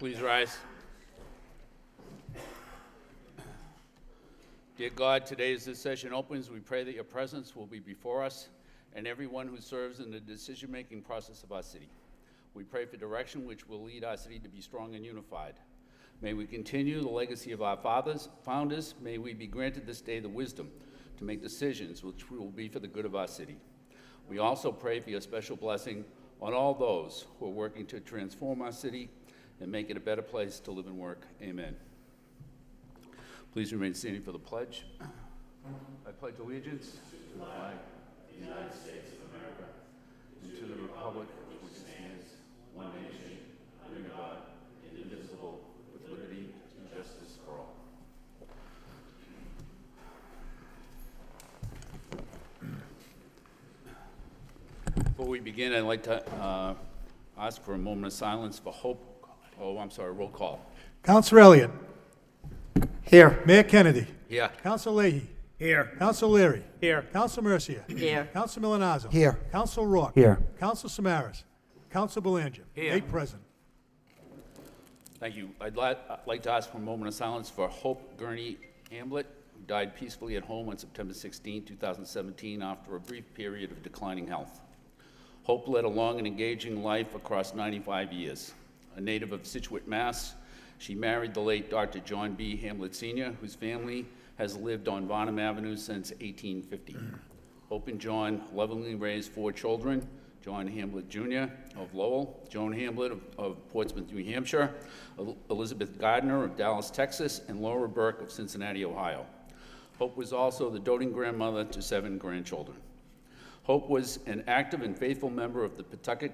Please rise. Dear God, today as this session opens, we pray that your presence will be before us and everyone who serves in the decision-making process of our city. We pray for direction which will lead our city to be strong and unified. May we continue the legacy of our founders. May we be granted this day the wisdom to make decisions which will be for the good of our city. We also pray for your special blessing on all those who are working to transform our city and make it a better place to live and work. Amen. Please remain standing for the pledge. I pledge allegiance to the flag of the United States of America and to the republic which stands one nation, under God, indivisible, with liberty and justice for all. Before we begin, I'd like to ask for a moment of silence for Hope. Roll call. Councilor Elliott. Here. Mayor Kennedy. Here. Councilor Leahy. Here. Councilor Leary. Here. Councilor Mercia. Here. Councilor Milanazzo. Here. Councilor Rourke. Here. Councilor Samaras. Councilor Belanger. Here. 8 present. Thank you. I'd like to ask for a moment of silence for Hope Gurney Hamlet, who died peacefully at home on September 16, 2017, after a brief period of declining health. Hope led a long and engaging life across 95 years. A native of Situate, Mass., she married the late Dr. John B. Hamlet Sr., whose family has lived on Varnum Avenue since 1850. Hope and John lovingly raised 4 children: John Hamlet Jr. of Lowell, Joan Hamlet of Portsmouth, New Hampshire, Elizabeth Gardner of Dallas, Texas, and Laura Burke of Cincinnati, Ohio. Hope was also the doting grandmother to 7 grandchildren. Hope was an active and faithful member of the Pawtucket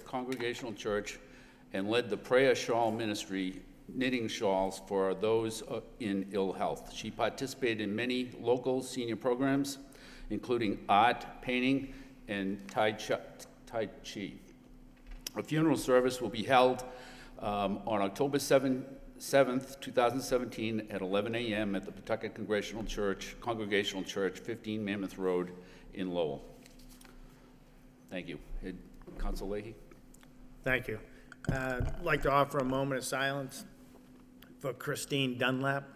Congregational Church and led the prayer shawl ministry, knitting shawls for those in ill health. She participated in many local senior programs, including art, painting, and Tai Chi. A funeral service will be held on October 7th, 2017 at 11 a.m. at the Pawtucket Congregational Church, 15 Mammoth Road in Lowell. Thank you. Councilor Leahy. Thank you. I'd like to offer a moment of silence for Christine Dunlap.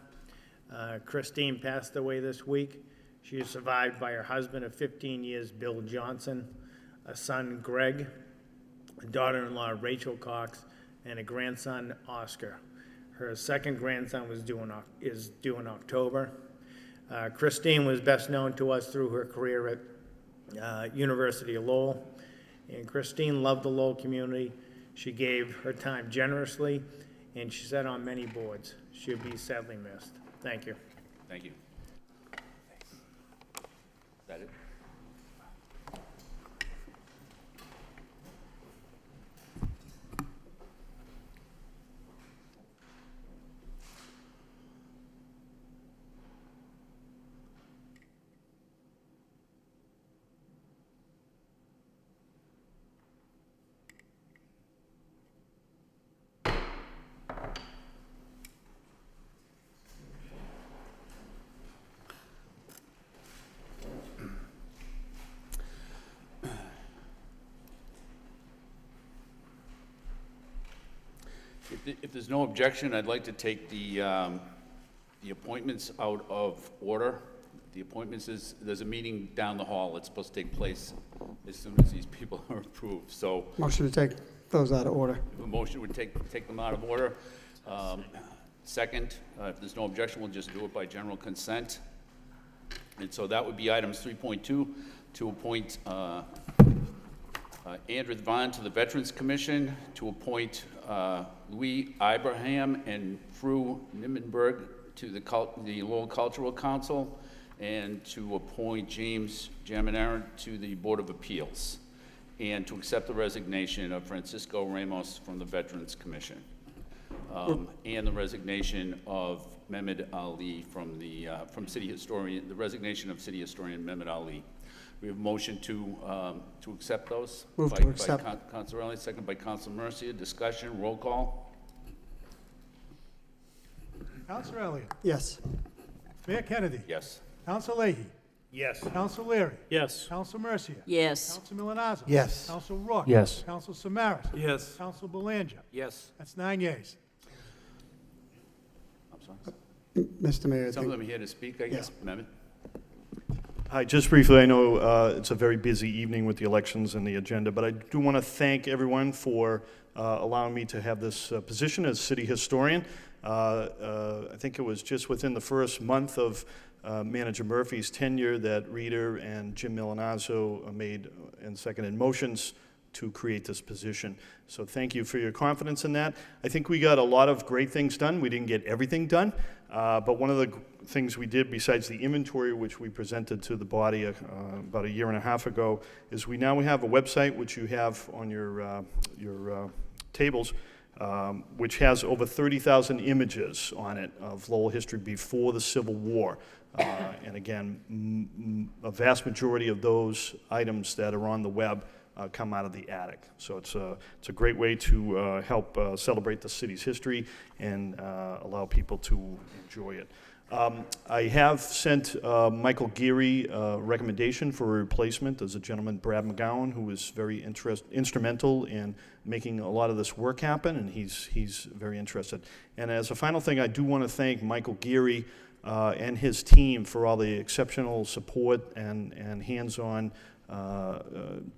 Christine passed away this week. She is survived by her husband of 15 years, Bill Johnson, a son, Greg, a daughter-in-law, Rachel Cox, and a grandson, Oscar. Her second grandson is due in October. Christine was best known to us through her career at University of Lowell. And Christine loved the Lowell community. She gave her time generously, and she sat on many boards. She'll be sadly missed. Thank you. Thank you. Is that it? If there's no objection, I'd like to take the appointments out of order. The appointments there's a meeting down the hall. It's supposed to take place as soon as these people are approved. So Motion to take those out of order. the motion would take them out of order. Second, if there's no objection, we'll just do it by general consent. And so that would be items 3.2 to appoint Andrew Vaughn to the Veterans Commission, to appoint Louis Abraham and Fru Nimmenberg to the Lowell Cultural Council, and to appoint James Jaminara to the Board of Appeals, and to accept the resignation of Francisco Ramos from the Veterans Commission, and the resignation of Mehmet Ali from City Historian, the resignation of City Historian Mehmet Ali. We have a motion to accept those. Move to accept. By Councilor Elliott, second by Councilor Mercia. Discussion, roll call. Councilor Elliott. Yes. Mayor Kennedy. Yes. Councilor Leahy. Yes. Councilor Leary. Yes. Councilor Mercia. Yes. Councilor Milanazzo. Yes. Councilor Rourke. Yes. Councilor Samaras. Yes. Councilor Belanger. Yes. That's 9 yeas, sorry. Mr. Mayor, I Some of think, them are here to speak, I guess. Mehmet? Hi, just briefly, I know it's a very busy evening with the elections and the agenda, but I do want to thank everyone for allowing me to have this position as city historian. I think it was just within the first month of Manager Murphy's tenure that Rita and Jim Milanazzo made and seconded motions to create this position. So thank you for your confidence in that. I think we got a lot of great things done. We didn't get everything done, but one of the things we did, besides the inventory, which we presented to the body about a year and a half ago, is we have a website, which you have on your tables, which has over 30,000 images on it of Lowell history before the Civil War. And again, a vast majority of those items that are on the web come out of the attic. So it's a great way to help celebrate the city's history and allow people to enjoy it. I have sent Michael Geary a recommendation for a replacement. There's a gentleman, Brad McGowan, who was very instrumental in making a lot of this work happen, and he's very interested. And as a final thing, I do want to thank Michael Geary and his team for all the exceptional support and hands-on,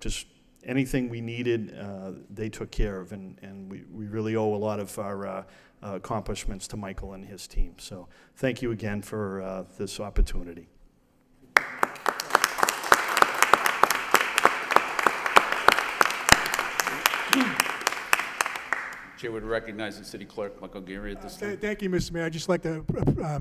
just anything we needed, they took care of, and we really owe a lot of our accomplishments to Michael and his team. So thank you again for this opportunity. Chair would recognize the city clerk, Michael Geary, at this time. Thank you, Mr. Mayor. I'd just like to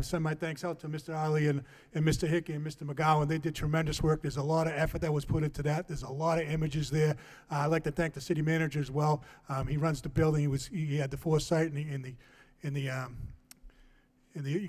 send my thanks out to Mr. Ali and Mr. Hickey and Mr. McGowan. They did tremendous work. There's a lot of effort that was put into that. There's a lot of images there. I'd like to thank the city manager as well. He runs the building. He had the foresight and he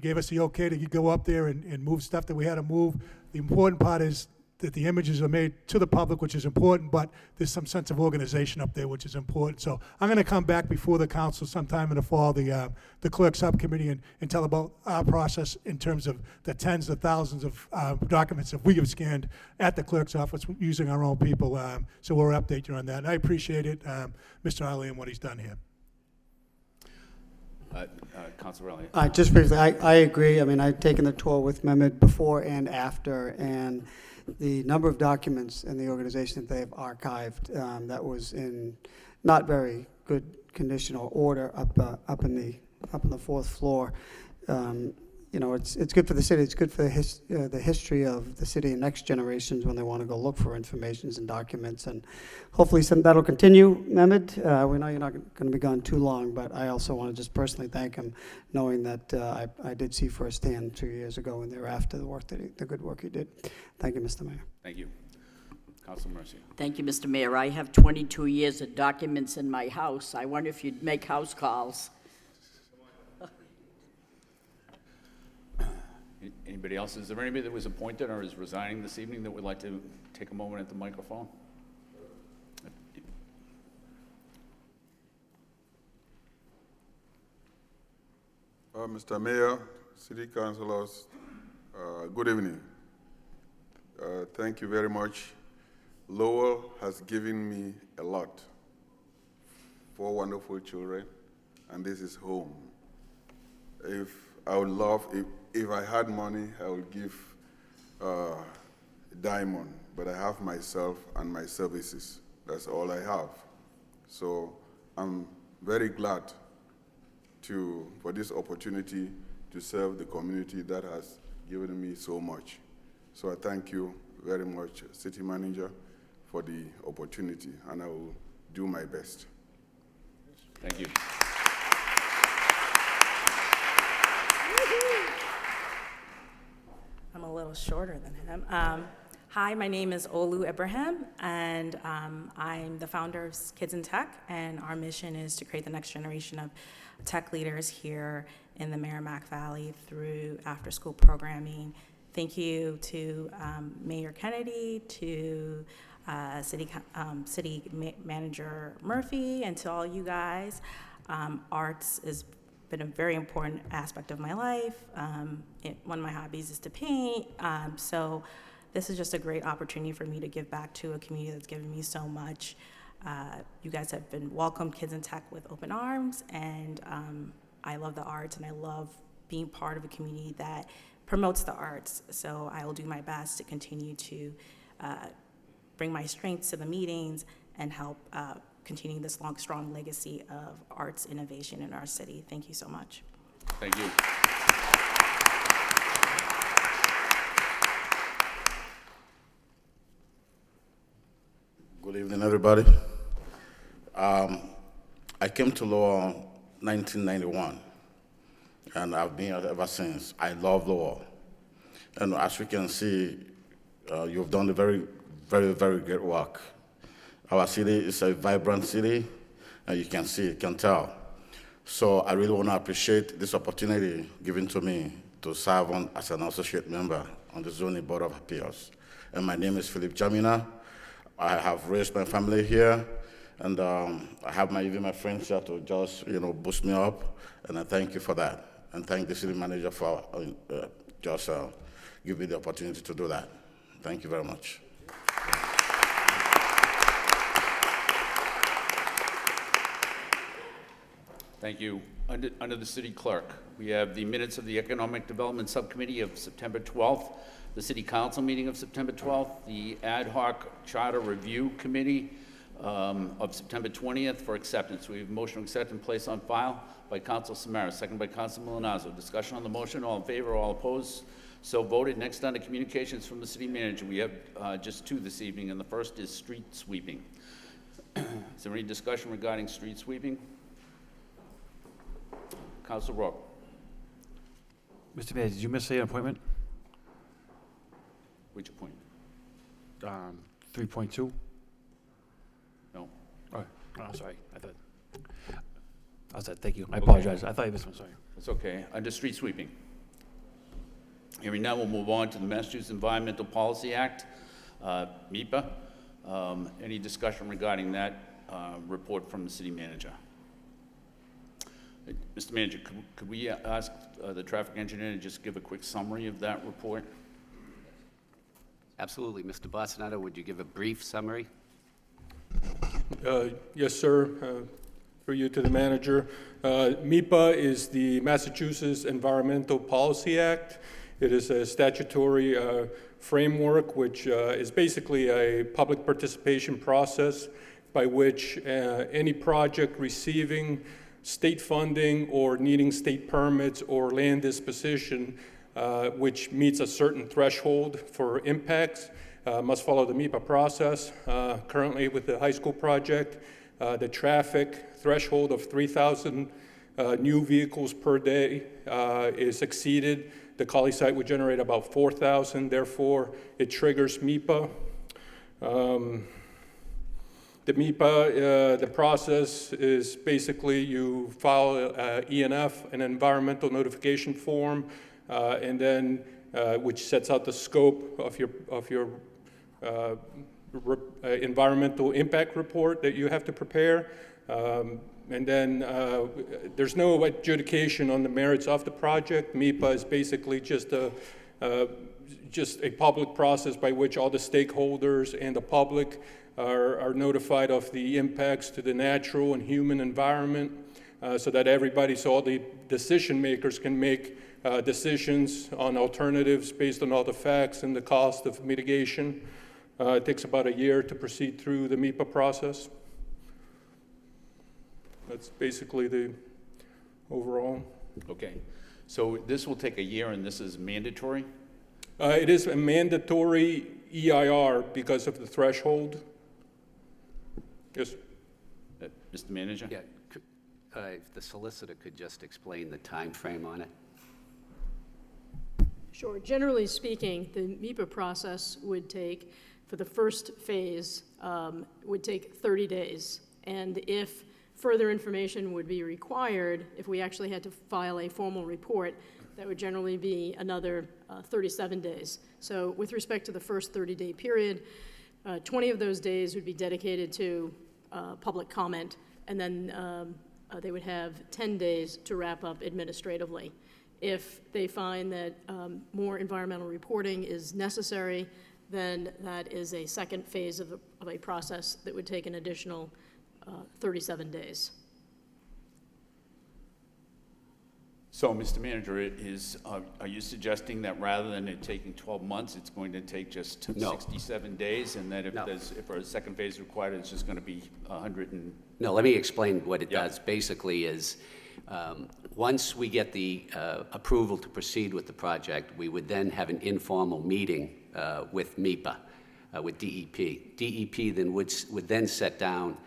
gave us the okay to go up there and move stuff that we had to move. The important part is that the images are made to the public, which is important, but there's some sense of organization up there, which is important. So I'm going to come back before the council sometime in the fall, the clerk subcommittee, and tell about our process in terms of the tens of thousands of documents that we have scanned at the clerk's office using our own people. So we'll update you on that. And I appreciate it, Mr. Ali, and what he's done here. Councilor Elliott. just briefly, I agree. I mean, I've taken the tour with Mehmet before and after, and the number of documents in the organization that they've archived that was in not very good condition or order up in the fourth floor. You know, it's good for the city. It's good for the history of the city and next generations when they want to go look for informations and documents. And hopefully that'll continue, Mehmet. We know you're not going to be gone too long, but I also want to just personally thank him, knowing that I did see firsthand 2 years ago and thereafter the good work he did. Thank you, Mr. Mayor. Thank you. Councilor Mercia. Thank you, Mr. Mayor. I have 22 years of documents in my house. I wonder if you'd make house calls. Anybody else? Is there anybody that was appointed or is resigning this evening that would like to take a moment at the microphone? Mr. Mayor, City Councilors, good evening. Thank you very much. Lowell has given me a lot. 4 wonderful children, and this is home. If I had money, I would give Diamond, but I have myself and my services. That's all I have. So I'm very glad for this opportunity to serve the community that has given me so much. So I thank you very much, City Manager, for the opportunity, and I will do my best. Thank you. I'm a little shorter than him. Hi, my name is Olu Ibrahim, and I'm the founder of Kids in Tech, and our mission is to create the next generation of tech leaders here in the Merrimack Valley through after-school programming. Thank you to Mayor Kennedy, to City Manager Murphy, and to all you guys. Arts has been a very important aspect of my life. One of my hobbies is to paint, so this is just a great opportunity for me to give back to a community that's given me so much. You guys have been welcomed Kids in Tech with open arms, and I love the arts, and I love being part of a community that promotes the arts. So I will do my best to continue to bring my strengths to the meetings and help continue this long, strong legacy of arts innovation in our city. Thank you so much. Thank you. Good evening, everybody. I came to Lowell 1991, and I've been here ever since. I love Lowell. And as we can see, you've done a very, very, very great work. Our city is a vibrant city, and you can tell. So I really want to appreciate this opportunity given to me to serve as an associate member on the Zoning Board of Appeals. And my name is Philip Jamina. I have raised my family here, and I have even my friends here to just boost me up, and I thank you for that. And thank the city manager for just giving me the opportunity to do that. Thank you very much. Thank you. Under the city clerk, we have the minutes of the Economic Development Subcommittee of September 12th, the City Council meeting of September 12th, the Ad Hoc Charter Review Committee of September 20th for acceptance. We have a motion to accept and place on file by Council Samara, second by Council Milonazo. Discussion on the motion, all in favor, all opposed, so voted. Next, under communications from the city manager, we have just two this evening, and the first is street sweeping. Is there any discussion regarding street sweeping? Council Roque. Mr. Mayor, did you miss an appointment? Which appointment? 3.2? No. Oh, sorry. I said, thank you. I apologize. I thought you missed one, sorry. That's okay. Under street sweeping. Hearing now, we'll move on to the Massachusetts Environmental Policy Act, MEPA. Any discussion regarding that report from the city manager? Mr. Manager, could we ask the traffic engineer to just give a quick summary of that report? Absolutely. Mr. Bostanato, would you give a brief summary? Yes, sir. Through you to the manager. MEPA is the Massachusetts Environmental Policy Act. It is a statutory framework which is basically a public participation process by which any project receiving state funding or needing state permits or land disposition which meets a certain threshold for impacts must follow the MEPA process. Currently with the high school project, the traffic threshold of 3,000 new vehicles per day is exceeded. The Colley site would generate about 4,000, therefore it triggers MEPA. The MEPA, the process is basically you file ENF, an environmental notification form, and then which sets out the scope of your environmental impact report that you have to prepare. And then there's no adjudication on the merits of the project. MEPA is basically just a public process by which all the stakeholders and the public are notified of the impacts to the natural and human environment so that so all the decision makers can make decisions on alternatives based on all the facts and the cost of mitigation. It takes about a year to proceed through the MEPA process. That's basically the overall. Okay. So this will take a year, and this is mandatory? It is a mandatory EIR because of the threshold. Yes. Mr. Manager? Yeah. If the solicitor could just explain the time frame on it. Sure. Generally speaking, the MEPA process would take, for the first phase, would take 30 days. And if further information would be required, if we actually had to file a formal report, that would generally be another 37 days. So with respect to the first 30-day period, 20 of those days would be dedicated to public comment, and then they would have 10 days to wrap up administratively. If they find that more environmental reporting is necessary, then that is a second phase of a process that would take an additional 37 days. So, Mr. Manager, are you suggesting that rather than it taking 12 months, it's going to take just No. 67 days, and that if No. if a second phase is required, it's just going to be 100 and... No, let me explain what it Yeah. does. Basically is, once we get the approval to proceed with the project, we would then have an informal meeting with MEPA, with DEP. DEP then would then sit down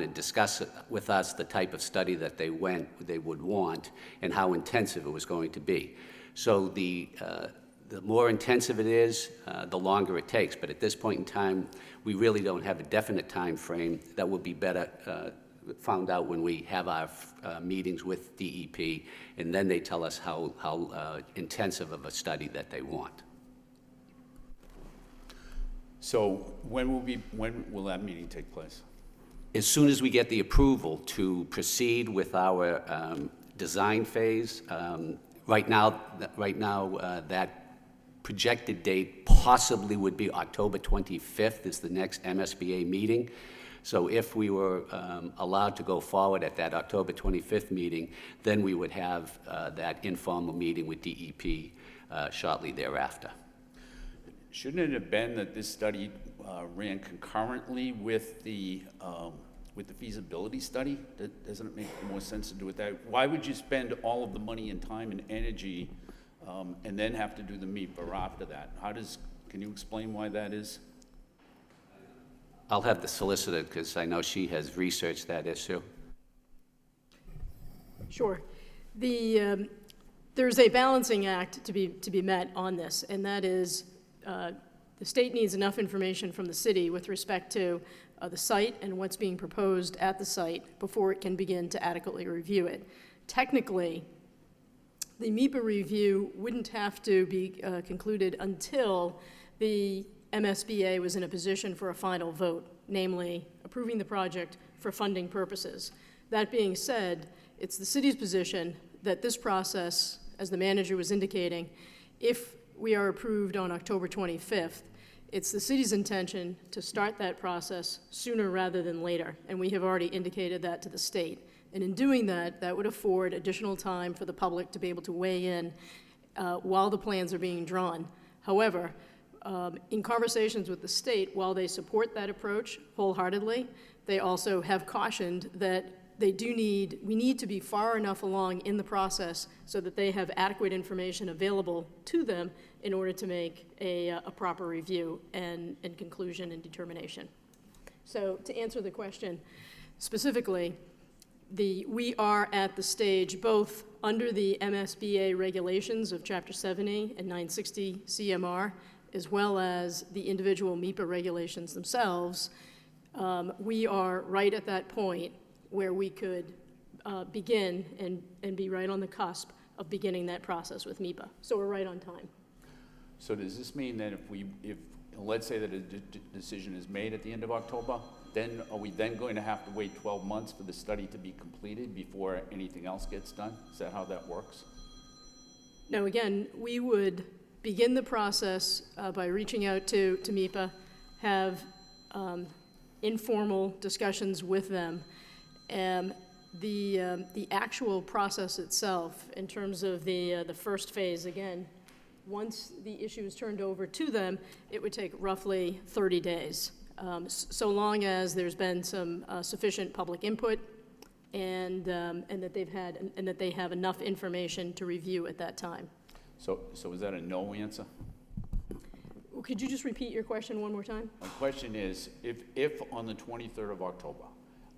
and discuss with us the type of study that they would want and how intensive it was going to be. So the more intensive it is, the longer it takes. But at this point in time, we really don't have a definite time frame. That will be better found out when we have our meetings with DEP, and then they tell us how intensive of a study that they want. So when will that meeting take place? As soon as we get the approval to proceed with our design phase, right now that projected date possibly would be October 25th is the next MSBA meeting. So if we were allowed to go forward at that October 25th meeting, then we would have that informal meeting with DEP shortly thereafter. Shouldn't it have been that this study ran concurrently with the feasibility study? Doesn't it make more sense to do it that? Why would you spend all of the money and time and energy and then have to do the MEPA after that? Can you explain why that is? I'll have the solicitor, because I know she has researched that issue. Sure. There's a balancing act to be met on this, and that is the state needs enough information from the city with respect to the site and what's being proposed at the site before it can begin to adequately review it. Technically, the MEPA review wouldn't have to be concluded until the MSBA was in a position for a final vote, namely approving the project for funding purposes. That being said, it's the city's position that this process, as the manager was indicating, if we are approved on October 25th, it's the city's intention to start that process sooner rather than later, and we have already indicated that to the state. And in doing that, that would afford additional time for the public to be able to weigh in while the plans are being drawn. However, in conversations with the state, while they support that approach wholeheartedly, they also have cautioned that we need to be far enough along in the process so that they have adequate information available to them in order to make a proper review and conclusion and determination. So to answer the question specifically, we are at the stage, both under the MSBA regulations of Chapter 70 and 960 CMR, as well as the individual MEPA regulations themselves, we are right at that point where we could begin and be right on the cusp of beginning that process with MEPA. So we're right on time. So does this mean that if let's say that a decision is made at the end of October, then are we then going to have to wait 12 months for the study to be completed before anything else gets done? Is that how that works? No, again, we would begin the process by reaching out to MEPA, have informal discussions with them. The actual process itself, in terms of the first phase, again, once the issue is turned over to them, it would take roughly 30 days, so long as there's been some sufficient public input and that they have enough information to review at that time. So is that a no answer? Could you just repeat your question one more time? My question is, if on the 23rd of October,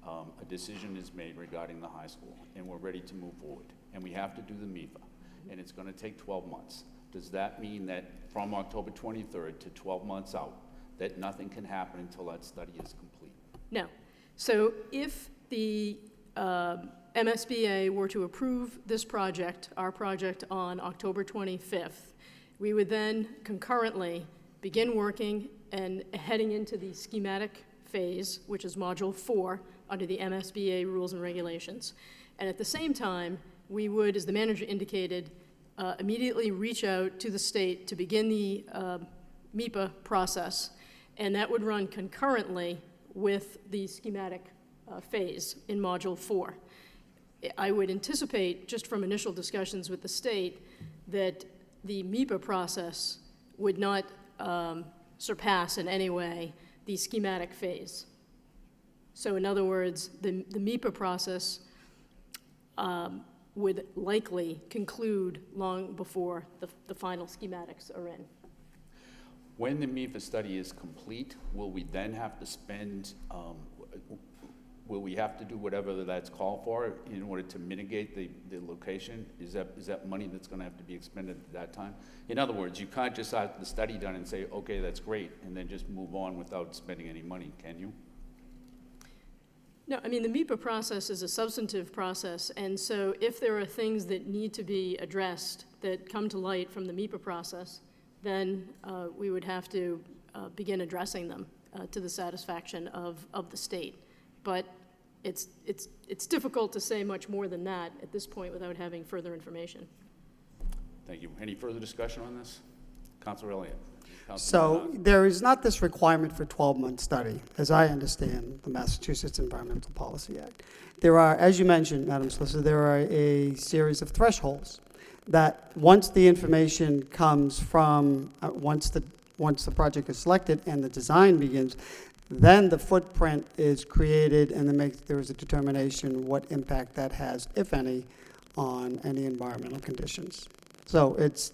a decision is made regarding the high school, and we're ready to move forward, and we have to do the MEPA, and it's going to take 12 months, does that mean that from October 23rd to 12 months out, that nothing can happen until that study is complete? No. So if the MSBA were to approve this project, our project, on October 25th, we would then concurrently begin working and heading into the schematic phase, which is Module 4 under the MSBA rules and regulations. And at the same time, we would, as the manager indicated, immediately reach out to the state to begin the MEPA process, and that would run concurrently with the schematic phase in Module 4. I would anticipate, just from initial discussions with the state, that the MIPA process would not surpass in any way the schematic phase. So in other words, the MIPA process would likely conclude long before the final schematics are in. When the MIFA study is complete, will we then have to spend, will we have to do whatever that's called for in order to mitigate the location? Is that money that's gonna have to be expended at that time? In other words, you can't just have the study done and say, okay, that's great, and then just move on without spending any money, can you? No, I mean, the MIPA process is a substantive process, and so if there are things that need to be addressed that come to light from the MIPA process, then we would have to begin addressing them to the satisfaction of the state. But it's difficult to say much more than that at this point without having further information. Thank you. Any further discussion on this? Councilor Elliott. So there is not this requirement for 12-month study, as I understand the Massachusetts Environmental Policy Act. There are, as you mentioned, Madam Solicitor, there are a series of thresholds that once the information comes from, once the project is selected and the design begins, then the footprint is created and there is a determination what impact that has, if any, on any environmental conditions. So it's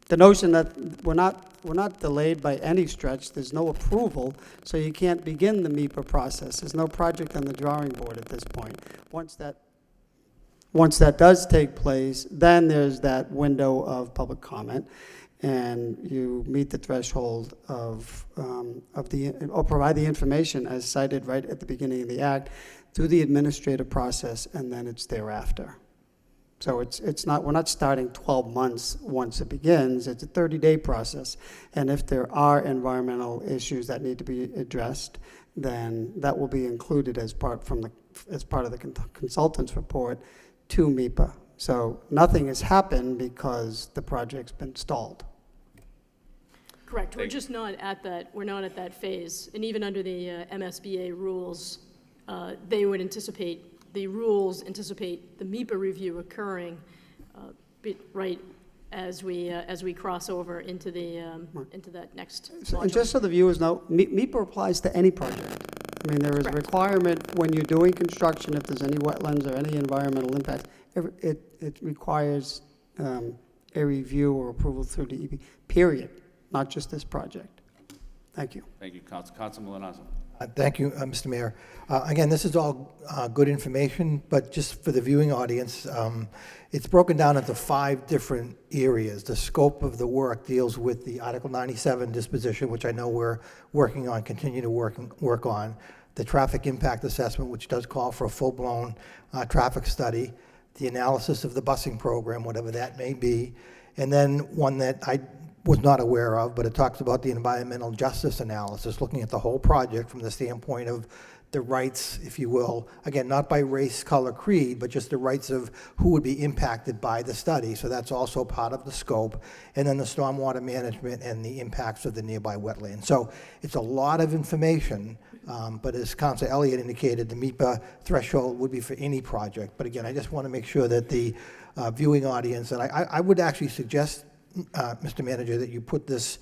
the notion that we're not delayed by any stretch. There's no approval, so you can't begin the MIPA process. There's no project on the drawing board at this point. Once that does take place, then there's that window of public comment, and you meet the threshold or provide the information as cited right at the beginning of the act through the administrative process, and then it's thereafter. So we're not starting 12 months once it begins. It's a 30-day process, and if there are environmental issues that need to be addressed, then that will be included as part of the consultant's report to MIPA. So nothing has happened because the project's been stalled. Correct. We're just not at that. We're not at that phase. And even under the MSBA rules, they would anticipate. The rules anticipate the MIPA review occurring right as we cross over into that next module. And just so the viewers know, MIPA applies to any project. I mean, there is a requirement when you're doing construction, if there's any wetlands or any environmental impacts, it requires a review or approval through DEP, period, not just this project. Thank you. Thank you, Councilman Milanazo. Thank you, Mr. Mayor. Again, this is all good information, but just for the viewing audience, it's broken down into 5 different areas. The scope of the work deals with the Article 97 disposition, which I know we're working on, continue to work on. The traffic impact assessment, which does call for a full-blown traffic study. The analysis of the busing program, whatever that may be. And then one that I was not aware of, but it talks about the environmental justice analysis, looking at the whole project from the standpoint of the rights, if you will, again, not by race, color, creed, but just the rights of who would be impacted by the study. So that's also part of the scope. And then the stormwater management and the impacts of the nearby wetlands. So it's a lot of information, but as Councilor Elliott indicated, the MIPA threshold would be for any project. But again, I just want to make sure that the viewing audience, and I would actually suggest, Mr. Manager, that you put this,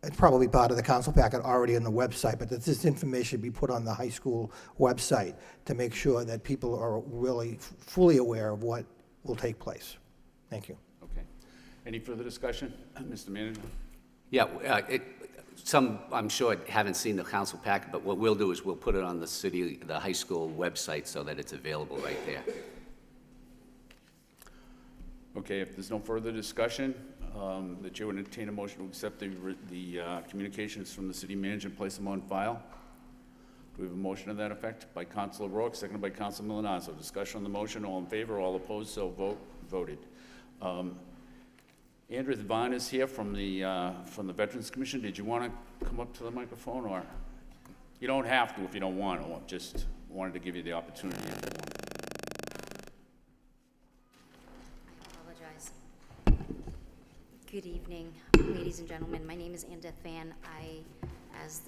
it's probably part of the council packet already on the website, but that this information be put on the high school website to make sure that people are really fully aware of what will take place. Thank you. Okay. Any further discussion, Mr. Manager? Yeah, some, I'm sure, haven't seen the council packet, but what we'll do is we'll put it on the high school website so that it's available right there. Okay, if there's no further discussion, the chair would entertain a motion to accept the communications from the city manager and place them on file. Do we have a motion to that effect? By Councilor Rourke, seconded by Councilor Milanazo. Discussion on the motion, all in favor, all opposed, so voted. Andrew Vaughn is here from the Veterans Commission. Did you want to come up to the microphone, or? You don't have to if you don't want to. Just wanted to give you the opportunity if you want. Good evening, ladies and gentlemen. My name is Anda Fan. As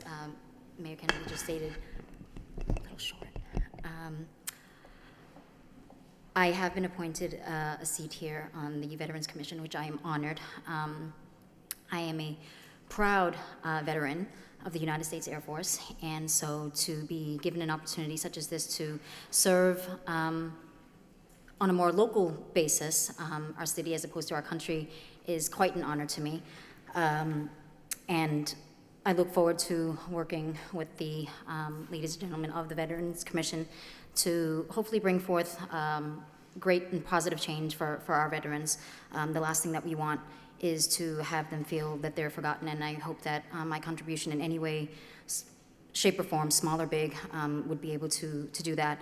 Mayor Kennedy just stated, a little short. I have been appointed a seat here on the Veterans Commission, which I am honored. I am a proud veteran of the United States Air Force, and so to be given an opportunity such as this to serve on a more local basis, our city as opposed to our country, is quite an honor to me. And I look forward to working with the ladies and gentlemen of the Veterans Commission to hopefully bring forth great and positive change for our veterans. The last thing that we want is to have them feel that they're forgotten, and I hope that my contribution in any way, shape or form, small or big, would be able to do that.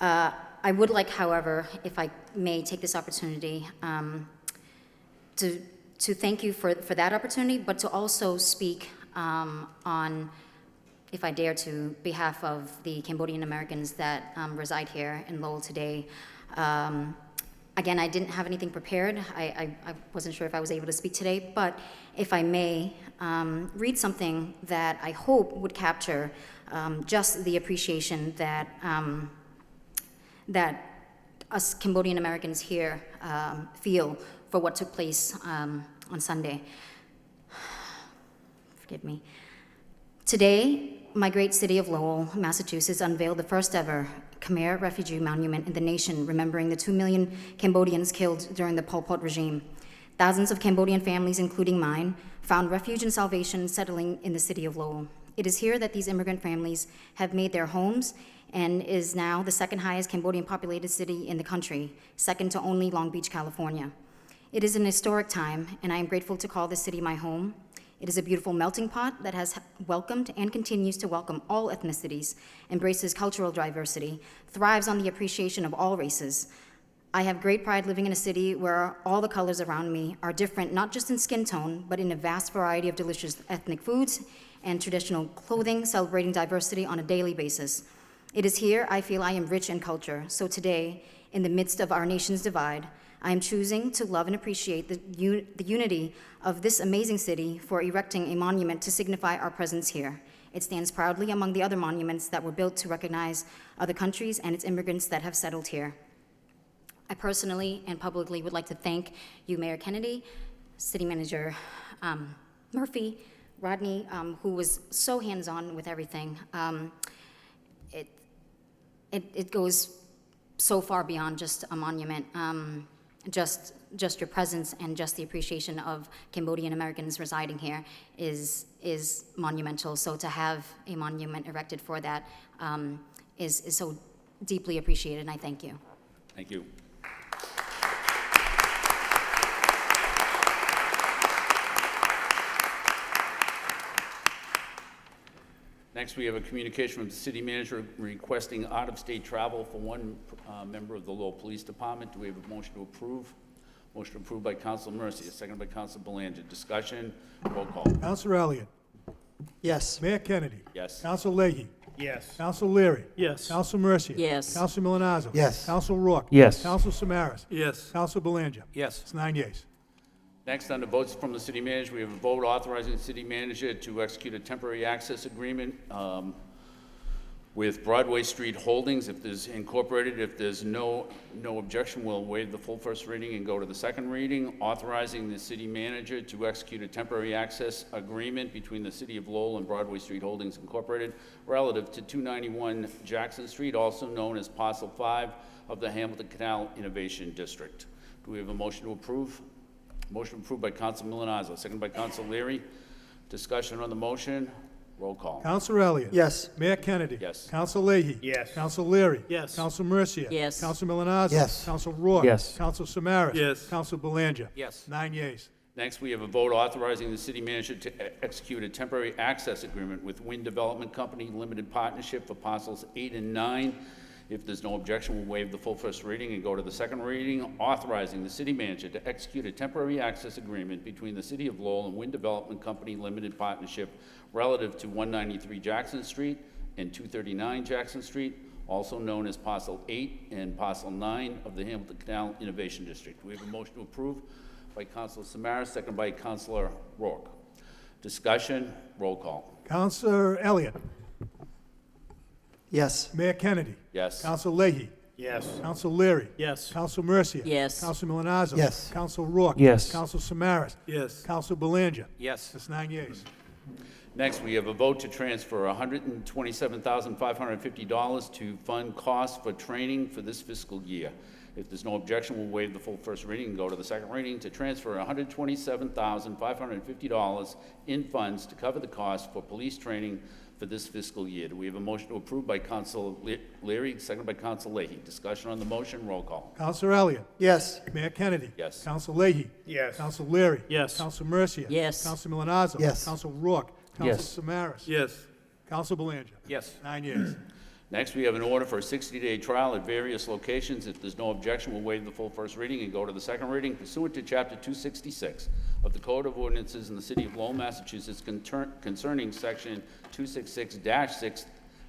I would like, however, if I may take this opportunity to thank you for that opportunity, but to also speak on, if I dare to, behalf of the Cambodian Americans that reside here in Lowell today. Again, I didn't have anything prepared. I wasn't sure if I was able to speak today, but if I may, read something that I hope would capture just the appreciation that that us Cambodian Americans here feel for what took place on Sunday. Forgive me. Today, my great city of Lowell, Massachusetts, unveiled the first ever Khmer refugee monument in the nation, remembering the 2 million Cambodians killed during the Pol Pot regime. Thousands of Cambodian families, including mine, found refuge and salvation settling in the city of Lowell. It is here that these immigrant families have made their homes and is now the second highest Cambodian populated city in the country, second to only Long Beach, California. It is an historic time, and I am grateful to call this city my home. It is a beautiful melting pot that has welcomed and continues to welcome all ethnicities, embraces cultural diversity, thrives on the appreciation of all races. I have great pride living in a city where all the colors around me are different, not just in skin tone, but in a vast variety of delicious ethnic foods and traditional clothing, celebrating diversity on a daily basis. It is here I feel I am rich in culture. So today, in the midst of our nation's divide, I am choosing to love and appreciate the unity of this amazing city for erecting a monument to signify our presence here. It stands proudly among the other monuments that were built to recognize other countries and its immigrants that have settled here. I personally and publicly would like to thank you, Mayor Kennedy, City Manager Murphy, Rodney, who was so hands-on with everything. It goes so far beyond just a monument. Just your presence and just the appreciation of Cambodian Americans residing here is monumental. So to have a monument erected for that is so deeply appreciated, and I thank you. Thank you. Next, we have a communication from the city manager requesting out-of-state travel for one member of the Lowell Police Department. Do we have a motion to approve? Motion approved by Council Mercia, seconded by Council Belanger. Discussion, roll call. Councilor Elliott. Yes. Mayor Kennedy. Yes. Council Leahy. Yes. Council Leary. Yes. Council Mercia. Yes. Council Milonazo. Yes. Council Rourke. Yes. Council Samaras. Yes. Council Belanger. Yes. It's 9 yeas. Next, on the votes from the city manager, we have a vote authorizing the city manager to execute a temporary access agreement with Broadway Street Holdings, if there's incorporated. If there's no objection, we'll waive the full first reading and go to the second reading. Authorizing the city manager to execute a temporary access agreement between the city of Lowell and Broadway Street Holdings Incorporated relative to 291 Jackson Street, also known as Parcel 5 of the Hamilton Canal Innovation District. Do we have a motion to approve? Motion approved by Council Milonazo, second by Council Leary. Discussion on the motion. Roll call. Councilor Elliott. Yes. Mayor Kennedy. Yes. Council Leahy. Yes. Council Leary. Yes. Council Mercia. Yes. Council Milonazo. Yes. Council Rourke. Yes. Council Samaras. Yes. Council Belanger. Yes. 9 yeas. Next, we have a vote authorizing the city manager to execute a temporary access agreement with Wind Development Company Limited Partnership for parcels 8 and 9. If there's no objection, we'll waive the full first reading and go to the second reading, authorizing the city manager to execute a temporary access agreement between the city of Lowell and Wind Development Company Limited Partnership relative to 193 Jackson Street and 239 Jackson Street, also known as Parcel 8 and Parcel 9 of the Hamilton Canal Innovation District. We have a motion to approve by Councilor Samaras, second by Councilor Rourke. Discussion, roll call. Councilor Elliott. Yes. Mayor Kennedy. Yes. Council Leahy. Yes. Counsel Leary. Yes. Counsel Mercia. Yes. Counsel Milonazo. Yes. Counsel Rourke. Yes. Counsel Samaras. Yes. Counsel Belanger. Yes. That's 9 yeas. Next, we have a vote to transfer $127,550 to fund costs for training for this fiscal year. If there's no objection, we'll waive the full first reading and go to the second reading to transfer $127,550 in funds to cover the cost for police training for this fiscal year. Do we have a motion to approve by Counsel Leary, seconded by Counsel Leahy? Discussion on the motion, roll call. Counsel Elliott. Yes. Mayor Kennedy. Yes. Counsel Leahy. Yes. Counsel Leary. Yes. Counsel Mercia. Yes. Counsel Milonazo. Yes. Counsel Rourke. Yes. Counsel Samaras. Yes. Counsel Belanger. Yes. 9 yeas. Next, we have an order for a 60-day trial at various locations. If there's no objection, we'll waive the full first reading and go to the second reading pursuant to Chapter 266 of the Code of Ordinances in the City of Lowell, Massachusetts concerning Section 266-6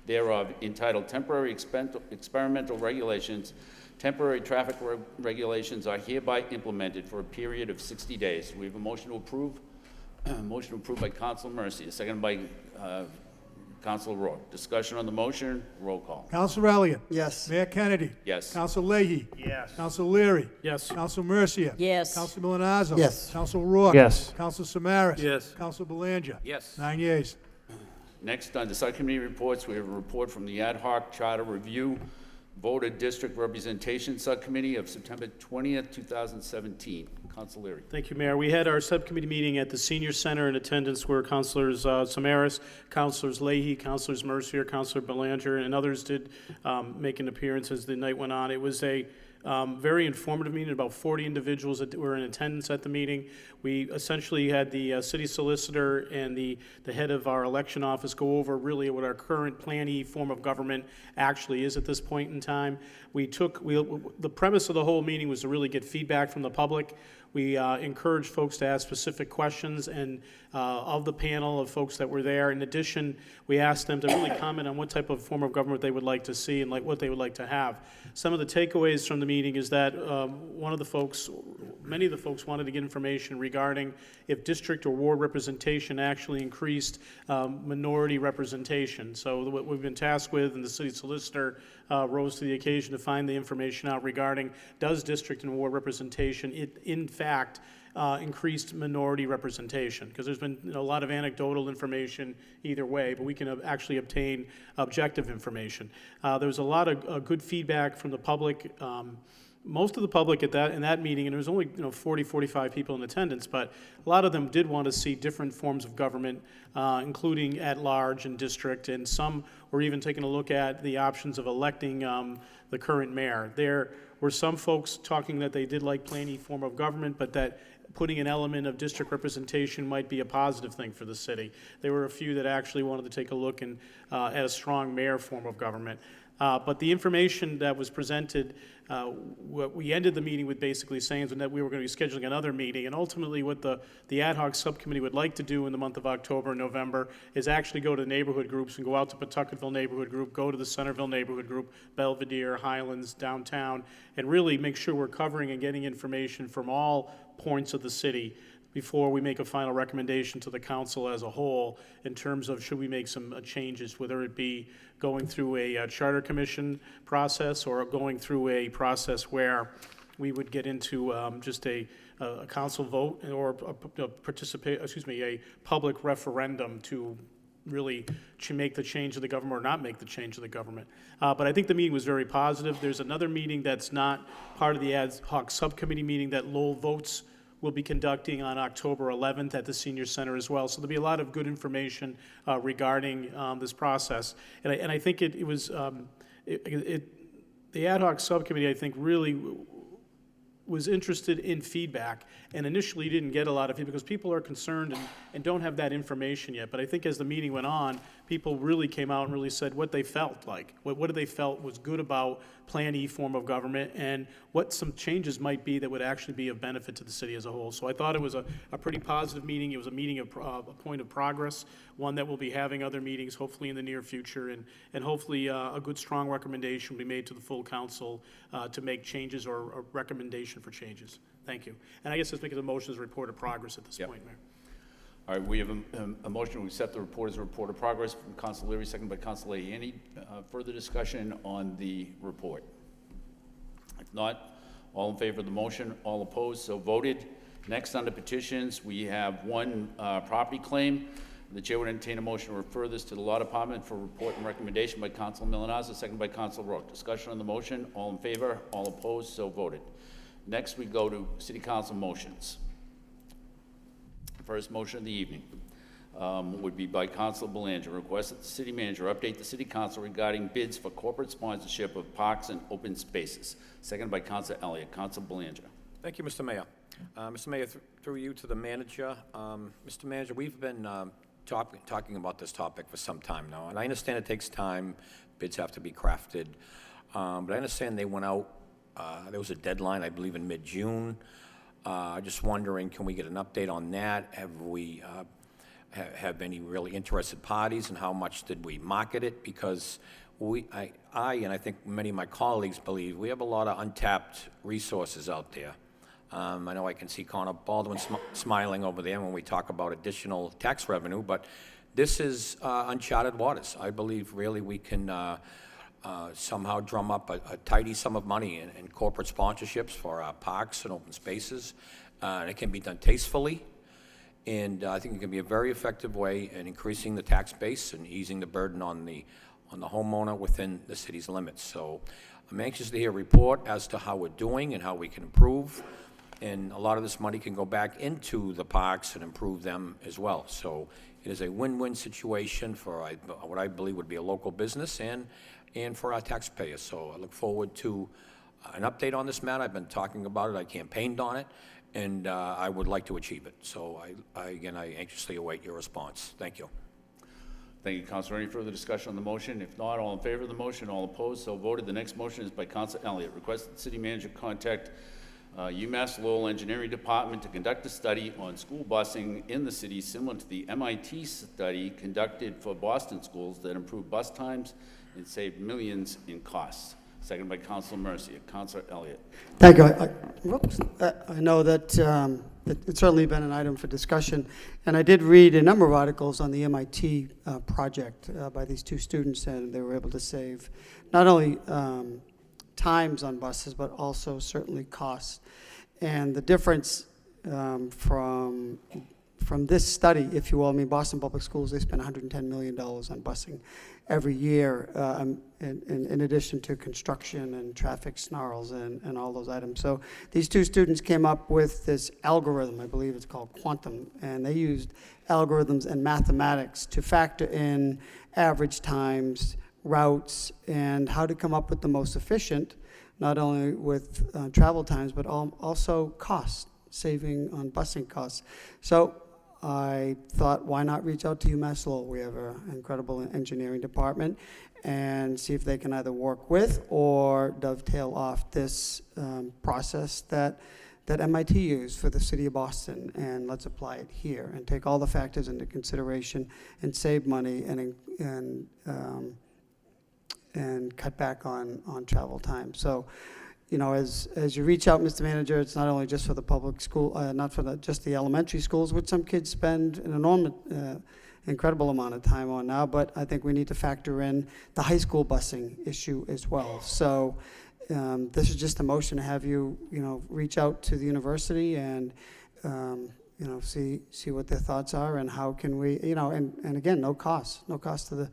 thereof entitled Temporary Experimental Regulations. Temporary traffic regulations are hereby implemented for a period of 60 days. We have a motion to approve. Motion approved by Counsel Mercia, seconded by Counsel Rourke. Discussion on the motion, roll call. Counsel Elliott. Yes. Mayor Kennedy. Yes. Counsel Leahy. Yes. Counsel Leary. Yes. Counsel Mercia. Yes. Counsel Milonazo. Yes. Counsel Rourke. Yes. Counsel Samaras. Yes. Counsel Belanger. Yes. 9 yeas. Next, on the subcommittee reports, we have a report from the Ad Hoc Charter Review Voter District Representation Subcommittee of September 20th, 2017. Counsel Leary. Thank you, Mayor. We had our subcommittee meeting at the Senior Center. In attendance were Councilors Samaras, Councilors Leahy, Councilors Mercier, Councilor Belanger, and others did make an appearance as the night went on. It was a very informative meeting, about 40 individuals that were in attendance at the meeting. We essentially had the city solicitor and the head of our election office go over really what our current Plan E form of government actually is at this point in time. The premise of the whole meeting was to really get feedback from the public. We encouraged folks to ask specific questions and of the panel of folks that were there. In addition, we asked them to really comment on what type of form of government they would like to see and what they would like to have. Some of the takeaways from the meeting is that many of the folks wanted to get information regarding if district or ward representation actually increased minority representation. So what we've been tasked with, and the city solicitor rose to the occasion to find the information out regarding does district and ward representation in fact increased minority representation, because there's been a lot of anecdotal information either way, but we can actually obtain objective information. There was a lot of good feedback from the public. Most of the public in that meeting, and there was only 40, 45 people in attendance, but a lot of them did want to see different forms of government, including at large and district, and some were even taking a look at the options of electing the current mayor. There were some folks talking that they did like Plan E form of government, but that putting an element of district representation might be a positive thing for the city. There were a few that actually wanted to take a look at a strong mayor form of government. But the information that was presented, what we ended the meeting with basically saying is that we were going to be scheduling another meeting, and ultimately what the ad hoc subcommittee would like to do in the month of October and November is actually go to neighborhood groups and go out to Pawtucketville Neighborhood Group, go to the Centerville Neighborhood Group, Belvedere, Highlands, downtown, and really make sure we're covering and getting information from all points of the city before we make a final recommendation to the council as a whole in terms of should we make some changes, whether it be going through a charter commission process or going through a process where we would get into just a council vote or a public referendum to really make the change of the government or not make the change of the government. But I think the meeting was very positive. There's another meeting that's not part of the ad hoc subcommittee meeting that Lowell Votes will be conducting on October 11th at the Senior Center as well. So there'll be a lot of good information regarding this process. And I think it was, the ad hoc subcommittee, I think, really was interested in feedback, and initially didn't get a lot of feedback because people are concerned and don't have that information yet. But I think as the meeting went on, people really came out and really said what they felt like, what they felt was good about Plan E form of government, and what some changes might be that would actually be of benefit to the city as a whole. So I thought it was a pretty positive meeting. It was a meeting of a point of progress, one that we'll be having other meetings hopefully in the near future, and hopefully a good strong recommendation will be made to the full council to make changes or a recommendation for changes. Thank you. And I guess let's make a motion as a report of progress at this point, Mayor. All right, we have a motion to accept the report as a report of progress from Counsel Leary, seconded by Counsel Leahy. Any further discussion on the report? If not, all in favor of the motion, all opposed, so voted. Next, under petitions, we have one property claim. The chair would entertain a motion to refer this to the Law Department for report and recommendation by Council Milonazo, second by Council Roque. Discussion on the motion, all in favor, all opposed, so voted. Next, we go to City Council motions. First motion of the evening would be by Council Belanger. Request that the city manager update the city council regarding bids for corporate sponsorship of parks and open spaces. Second by Council Elliott. Council Belanger. Thank you, Mr. Mayor. Mr. Mayor, through you to the manager. Mr. Manager, we've been talking about this topic for some time now, and I understand it takes time, bids have to be crafted, but I understand they went out, there was a deadline, I believe, in mid-June. Just wondering, can we get an update on that? Have we have any really interested parties, and how much did we market it? Because I and I think many of my colleagues believe we have a lot of untapped resources out there. I know I can see Connor Baldwin smiling over there when we talk about additional tax revenue, but this is uncharted waters. I believe really we can somehow drum up a tidy sum of money in corporate sponsorships for our parks and open spaces. And it can be done tastefully, and I think it can be a very effective way in increasing the tax base and easing the burden on the homeowner within the city's limits. So I'm anxious to hear a report as to how we're doing and how we can improve. And a lot of this money can go back into the parks and improve them as well. So it is a win-win situation for what I believe would be a local business and for our taxpayers. So I look forward to an update on this matter. I've been talking about it. I campaigned on it, and I would like to achieve it. So again, I anxiously await your response. Thank you. Thank you, Councilor. Any further discussion on the motion? If not, all in favor of the motion, all opposed, so voted. The next motion is by Councilor Elliott. Request that the city manager contact UMass Lowell Engineering Department to conduct a study on school busing in the city similar to the MIT study conducted for Boston schools that improved bus times and saved millions in costs. Second by Councilor Mercia. Councilor Elliott. Thank you. I know that it's certainly been an item for discussion, and I did read a number of articles on the MIT project by these two students, and they were able to save not only times on buses, but also certainly costs. And the difference from this study, if you will, I mean, Boston Public Schools, they spend $110 million on busing every year, in addition to construction and traffic snarls and all those items. So these two students came up with this algorithm, I believe it's called Quantum, and they used algorithms and mathematics to factor in average times, routes, and how to come up with the most efficient, not only with travel times, but also cost, saving on busing costs. So I thought, why not reach out to UMass Lowell? We have an incredible engineering department, and see if they can either work with or dovetail off this process that MIT used for the city of Boston, and let's apply it here and take all the factors into consideration and save money and cut back on travel time. So, you know, as you reach out, Mr. Manager, it's not only just for the public school, not for just the elementary schools, which some kids spend an enormous, incredible amount of time on now, but I think we need to factor in the high school busing issue as well. So this is just a motion to have you, reach out to the university and, see what their thoughts are and how can we, and again, no cost to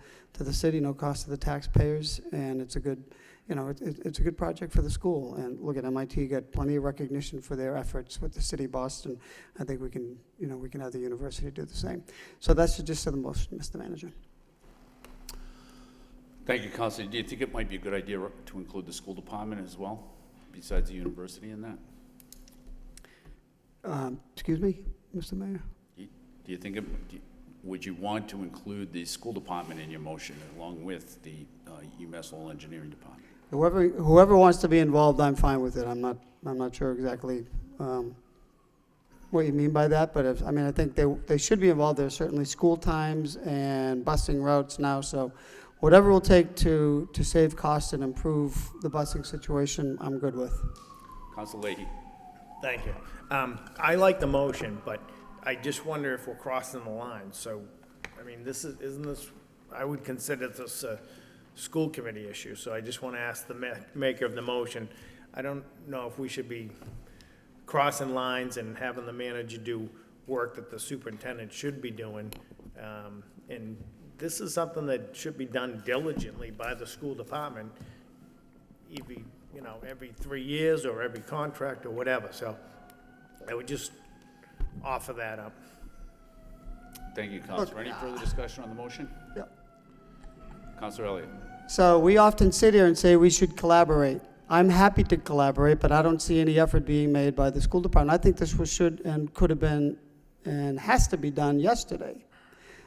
the city, no cost to the taxpayers, and it's a good, it's a good project for the school. And look at MIT, got plenty of recognition for their efforts with the city of Boston. I think we can, we can have the university do the same. So that's the gist of the motion, Mr. Manager. Thank you, Councilor. Do you think it might be a good idea to include the school department as well, besides the university in that? Excuse me, Mr. Mayor? Do you think would you want to include the school department in your motion along with the UMass Lowell Engineering Department? Whoever wants to be involved, I'm fine with it. I'm not sure exactly what you mean by that, but I think they should be involved. There's certainly school times and busing routes now, so whatever it will take to save costs and improve the busing situation, I'm good with. Councilor Leahy. Thank you. I like the motion, but I just wonder if we're crossing the line. So, isn't this, I would consider this a school committee issue, so I just want to ask the maker of the motion, I don't know if we should be crossing lines and having the manager do work that the superintendent should be doing. And this is something that should be done diligently by the school department, every 3 years or every contract or whatever. So I would just offer that up. Thank you, Counselor. Any further discussion on the motion? Yep. Counselor Elliott. So we often sit here and say we should collaborate. I'm happy to collaborate, but I don't see any effort being made by the school department. I think this should and could have been and has to be done yesterday,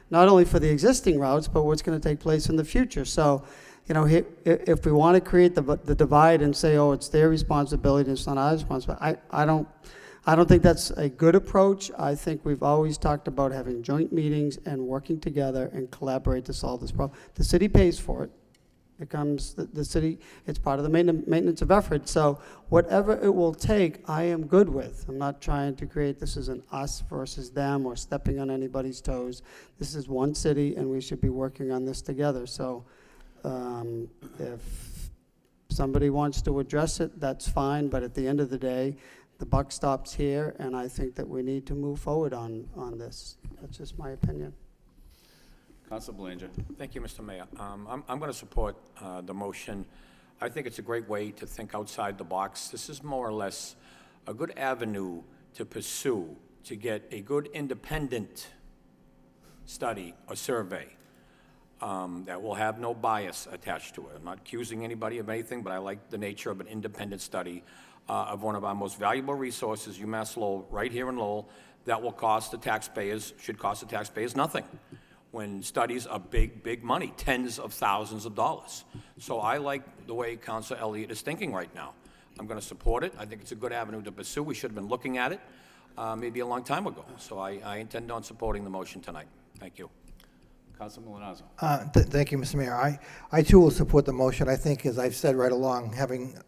not only for the existing routes, but what's going to take place in the future. So, if we want to create the divide and say, oh, it's their responsibility, it's not our responsibility, I don't think that's a good approach. I think we've always talked about having joint meetings and working together and collaborate to solve this problem. The city pays for it. It comes, the city, it's part of the maintenance of effort. So whatever it will take, I am good with. I'm not trying to create, this is an us versus them or stepping on anybody's toes. This is one city and we should be working on this together. So if somebody wants to address it, that's fine. But at the end of the day, the buck stops here, and I think that we need to move forward on this. That's just my opinion. Councilor Belanger. Thank you, Mr. Mayor. I'm going to support the motion. I think it's a great way to think outside the box. This is more or less a good avenue to pursue to get a good independent study or survey that will have no bias attached to it. I'm not accusing anybody of anything, but I like the nature of an independent study of one of our most valuable resources, UMass Lowell, right here in Lowell, that will cost the taxpayers, should cost the taxpayers nothing, when studies are big, big money, tens of thousands of dollars. So I like the way Councilor Elliott is thinking right now. I'm going to support it. I think it's a good avenue to pursue. We should have been looking at it maybe a long time ago. So I intend on supporting the motion tonight. Thank you. Councilor Milanazzo. Thank you, Mr. Mayor. I too will support the motion. I think, as I've said right along, having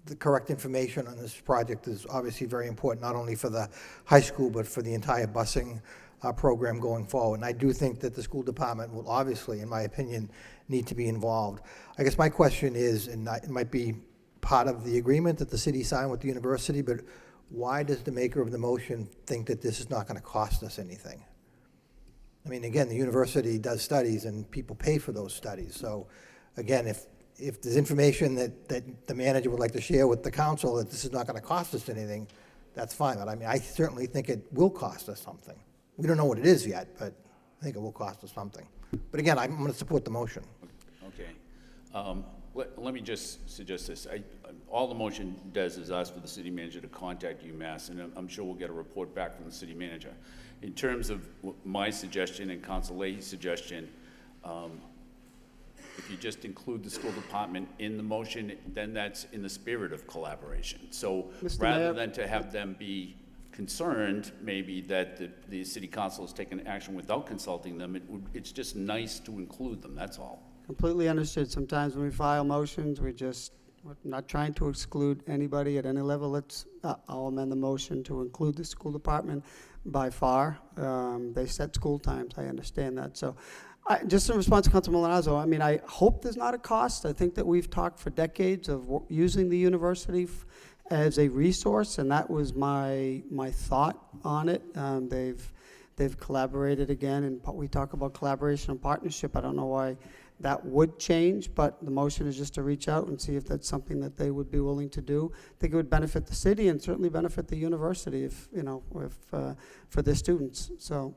the correct information on this project is obviously very important, not only for the high school, but for the entire busing program going forward. And I do think that the school department will obviously, in my opinion, need to be involved. I guess my question is, and it might be part of the agreement that the city signed with the university, but why does the maker of the motion think that this is not going to cost us anything? I mean, again, the university does studies and people pay for those studies. So again, if there's information that the manager would like to share with the council that this is not going to cost us anything, that's fine. But I mean, I certainly think it will cost us something. We don't know what it is yet, but I think it will cost us something. But again, I'm going to support the motion. Okay. Let me just suggest this. All the motion does is ask for the city manager to contact UMass, and I'm sure we'll get a report back from the city manager. In terms of my suggestion and Council Leahy's suggestion, if you just include the school department in the motion, then that's in the spirit of collaboration. So rather than to have them be concerned maybe that the city council has taken action without consulting them, it's just nice to include them, that's all. Completely understood. Sometimes when we file motions, we're not trying to exclude anybody at any level. I'll amend the motion to include the school department by far. They set school times, I understand that. So just in response to Councilor Milanazzo, I mean, I hope there's not a cost. I think that we've talked for decades of using the university as a resource, and that was my thought on it. They've collaborated again, and we talk about collaboration and partnership. I don't know why that would change, but the motion is just to reach out and see if that's something that they would be willing to do. I think it would benefit the city and certainly benefit the university if for their students. So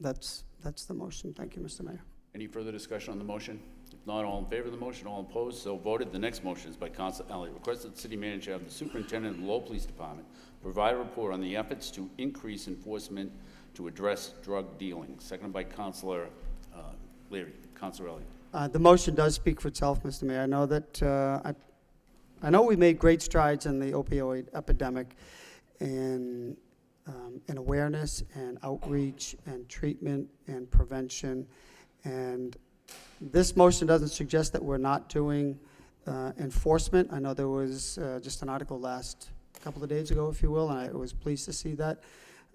that's the motion. Thank you, Mr. Mayor. Any further discussion on the motion? If not, all in favor of the motion, all opposed, so voted. The next motion is by Councilor Elliott. Request that the city manager have the superintendent of the Lowell Police Department provide a report on the efforts to increase enforcement to address drug dealing. Seconded by Councilor Leary. Councilor Elliott. The motion does speak for itself, Mr. Mayor. I know that I know we made great strides in the opioid epidemic in awareness and outreach and treatment and prevention. And this motion doesn't suggest that we're not doing enforcement. I know there was just an article last couple of days ago, if you will, and I was pleased to see that.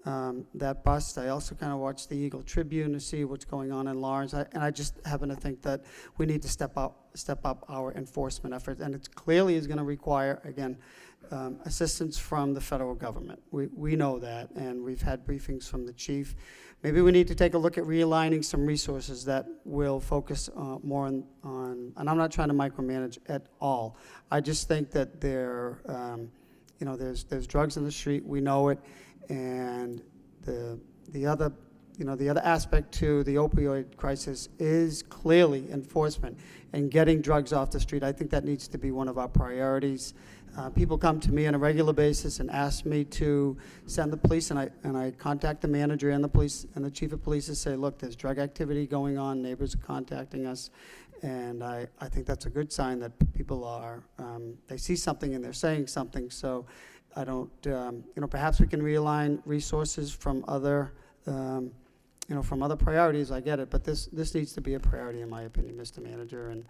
that bust. I also kind of watch the Eagle Tribune to see what's going on in Lawrence, and I just happen to think that we need to step up our enforcement efforts, and it clearly is going to require, again, assistance from the federal government. We know that, and we've had briefings from the chief. Maybe we need to take a look at realigning some resources that will focus more on, and I'm not trying to micromanage at all. I just think that there's drugs in the street, we know it, and the other aspect to the opioid crisis is clearly enforcement and getting drugs off the street. I think that needs to be one of our priorities. People come to me on a regular basis and ask me to send the police, and I contact the manager and the police and the chief of police to say, look, there's drug activity going on, neighbors are contacting us, and I think that's a good sign that people are, they see something and they're saying something. So I don't, perhaps we can realign resources from other, from other priorities, I get it, but this needs to be a priority in my opinion, Mr. Manager, and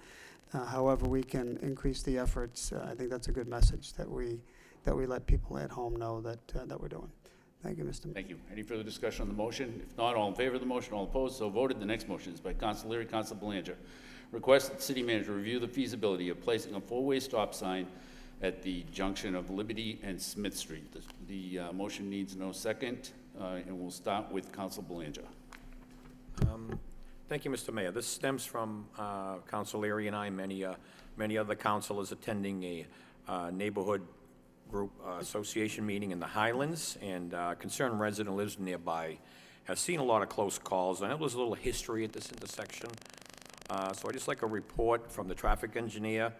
however we can increase the efforts, I think that's a good message that we let people at home know that we're doing. Thank you, Mr. Mayor. Thank you. Any further discussion on the motion? If not, all in favor of the motion, all opposed, so voted. The next motion is by Council Leary, Council Belanger. Request that the city manager review the feasibility of placing a four-way stop sign at the junction of Liberty and Smith Street. The motion needs no second, and we'll start with Council Belanger. Thank you, Mr. Mayor. This stems from Council Leary and I, many other councilors attending a neighborhood group association meeting in the Highlands, and a concerned resident lives nearby, has seen a lot of close calls. I know there's a little history at this intersection, so I'd just like a report from the traffic engineer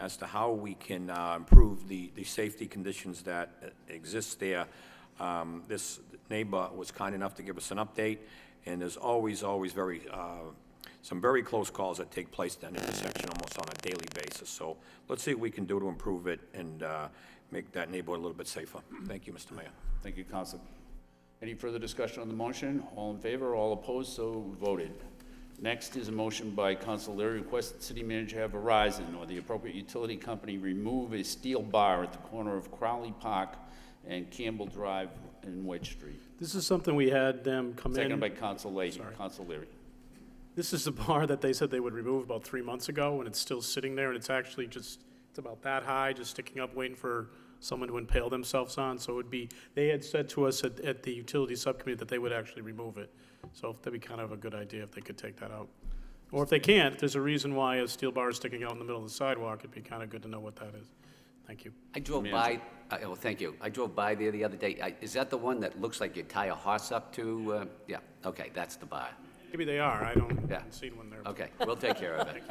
as to how we can improve the safety conditions that exist there. This neighbor was kind enough to give us an update, and there's always some very close calls that take place at that intersection almost on a daily basis. So let's see what we can do to improve it and make that neighborhood a little bit safer. Thank you, Mr. Mayor. Thank you, Council. Any further discussion on the motion? All in favor, all opposed, so voted. Next is a motion by Council Leary, request that the city manager have Verizon or the appropriate utility company remove a steel bar at the corner of Crowley Park and Campbell Drive and Wedge Street. This is something we had them come in. Seconded by Council Leahy. Council Leary. This is the bar that they said they would remove about 3 months ago, and it's still sitting there, and it's actually it's about that high, just sticking up, waiting for someone to impale themselves on. So it would be, they had said to us at the utility subcommittee that they would actually remove it. So that'd be kind of a good idea if they could take that out. Or if they can't, if there's a reason why a steel bar is sticking out in the middle of the sidewalk, it'd be kind of good to know what that is. Thank you. I drove by, thank you. I drove by there the other day. Is that the one that looks like you tie a horse up to? Yeah, okay, that's the bar. Maybe they are. I haven't seen one there. Okay, we'll take care of it.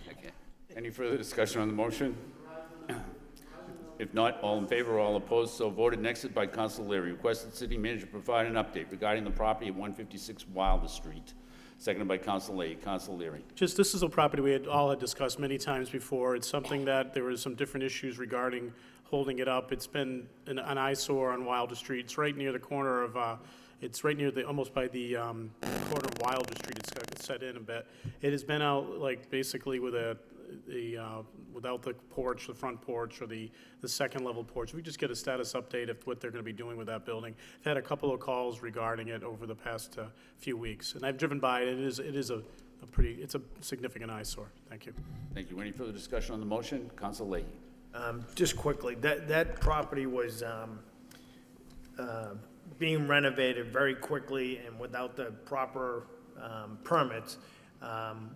Okay. Any further discussion on the motion? If not, all in favor, all opposed, so voted. Next is by Council Leary. Request that the city manager provide an update regarding the property at 156 Wilder Street. Seconded by Council Leahy. Council Leary. This is a property we had discussed many times before. It's something that there was some different issues regarding holding it up. It's been an eyesore on Wilder Street. It's right near the corner of, almost by the corner of Wilder Street. It's set in a bit. It has been out basically with without the porch, the front porch, or the second level porch. We just get a status update of what they're going to be doing with that building. I've had a couple of calls regarding it over the past few weeks, and I've driven by it. It is a significant eyesore. Thank you. Thank you. Any further discussion on the motion? Council Leahy. Just quickly, that property was being renovated very quickly and without the proper permits.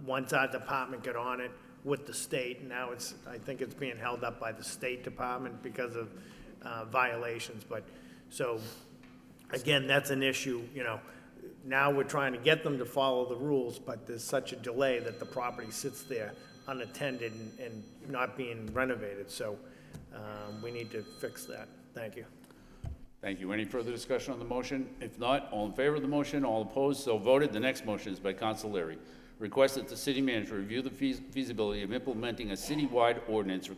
Once our department got on it with the state, and now I think it's being held up by the State Department because of violations. But so again, that's an issue. Now we're trying to get them to follow the rules, but there's such a delay that the property sits there unattended and not being renovated. So we need to fix that. Thank you. Thank you. Any further discussion on the motion? If not, all in favor of the motion, all opposed, so voted. The next motion is by Council Leary. Request that the city manager review the feasibility of implementing a citywide ordinance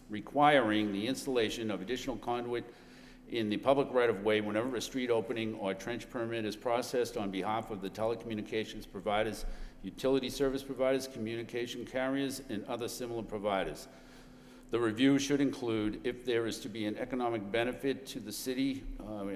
requiring the installation of additional conduit in the public right-of-way whenever a street opening or trench permit is processed on behalf of the telecommunications providers, utility service providers, communication carriers, and other similar providers. The review should include if there is to be an economic benefit to the city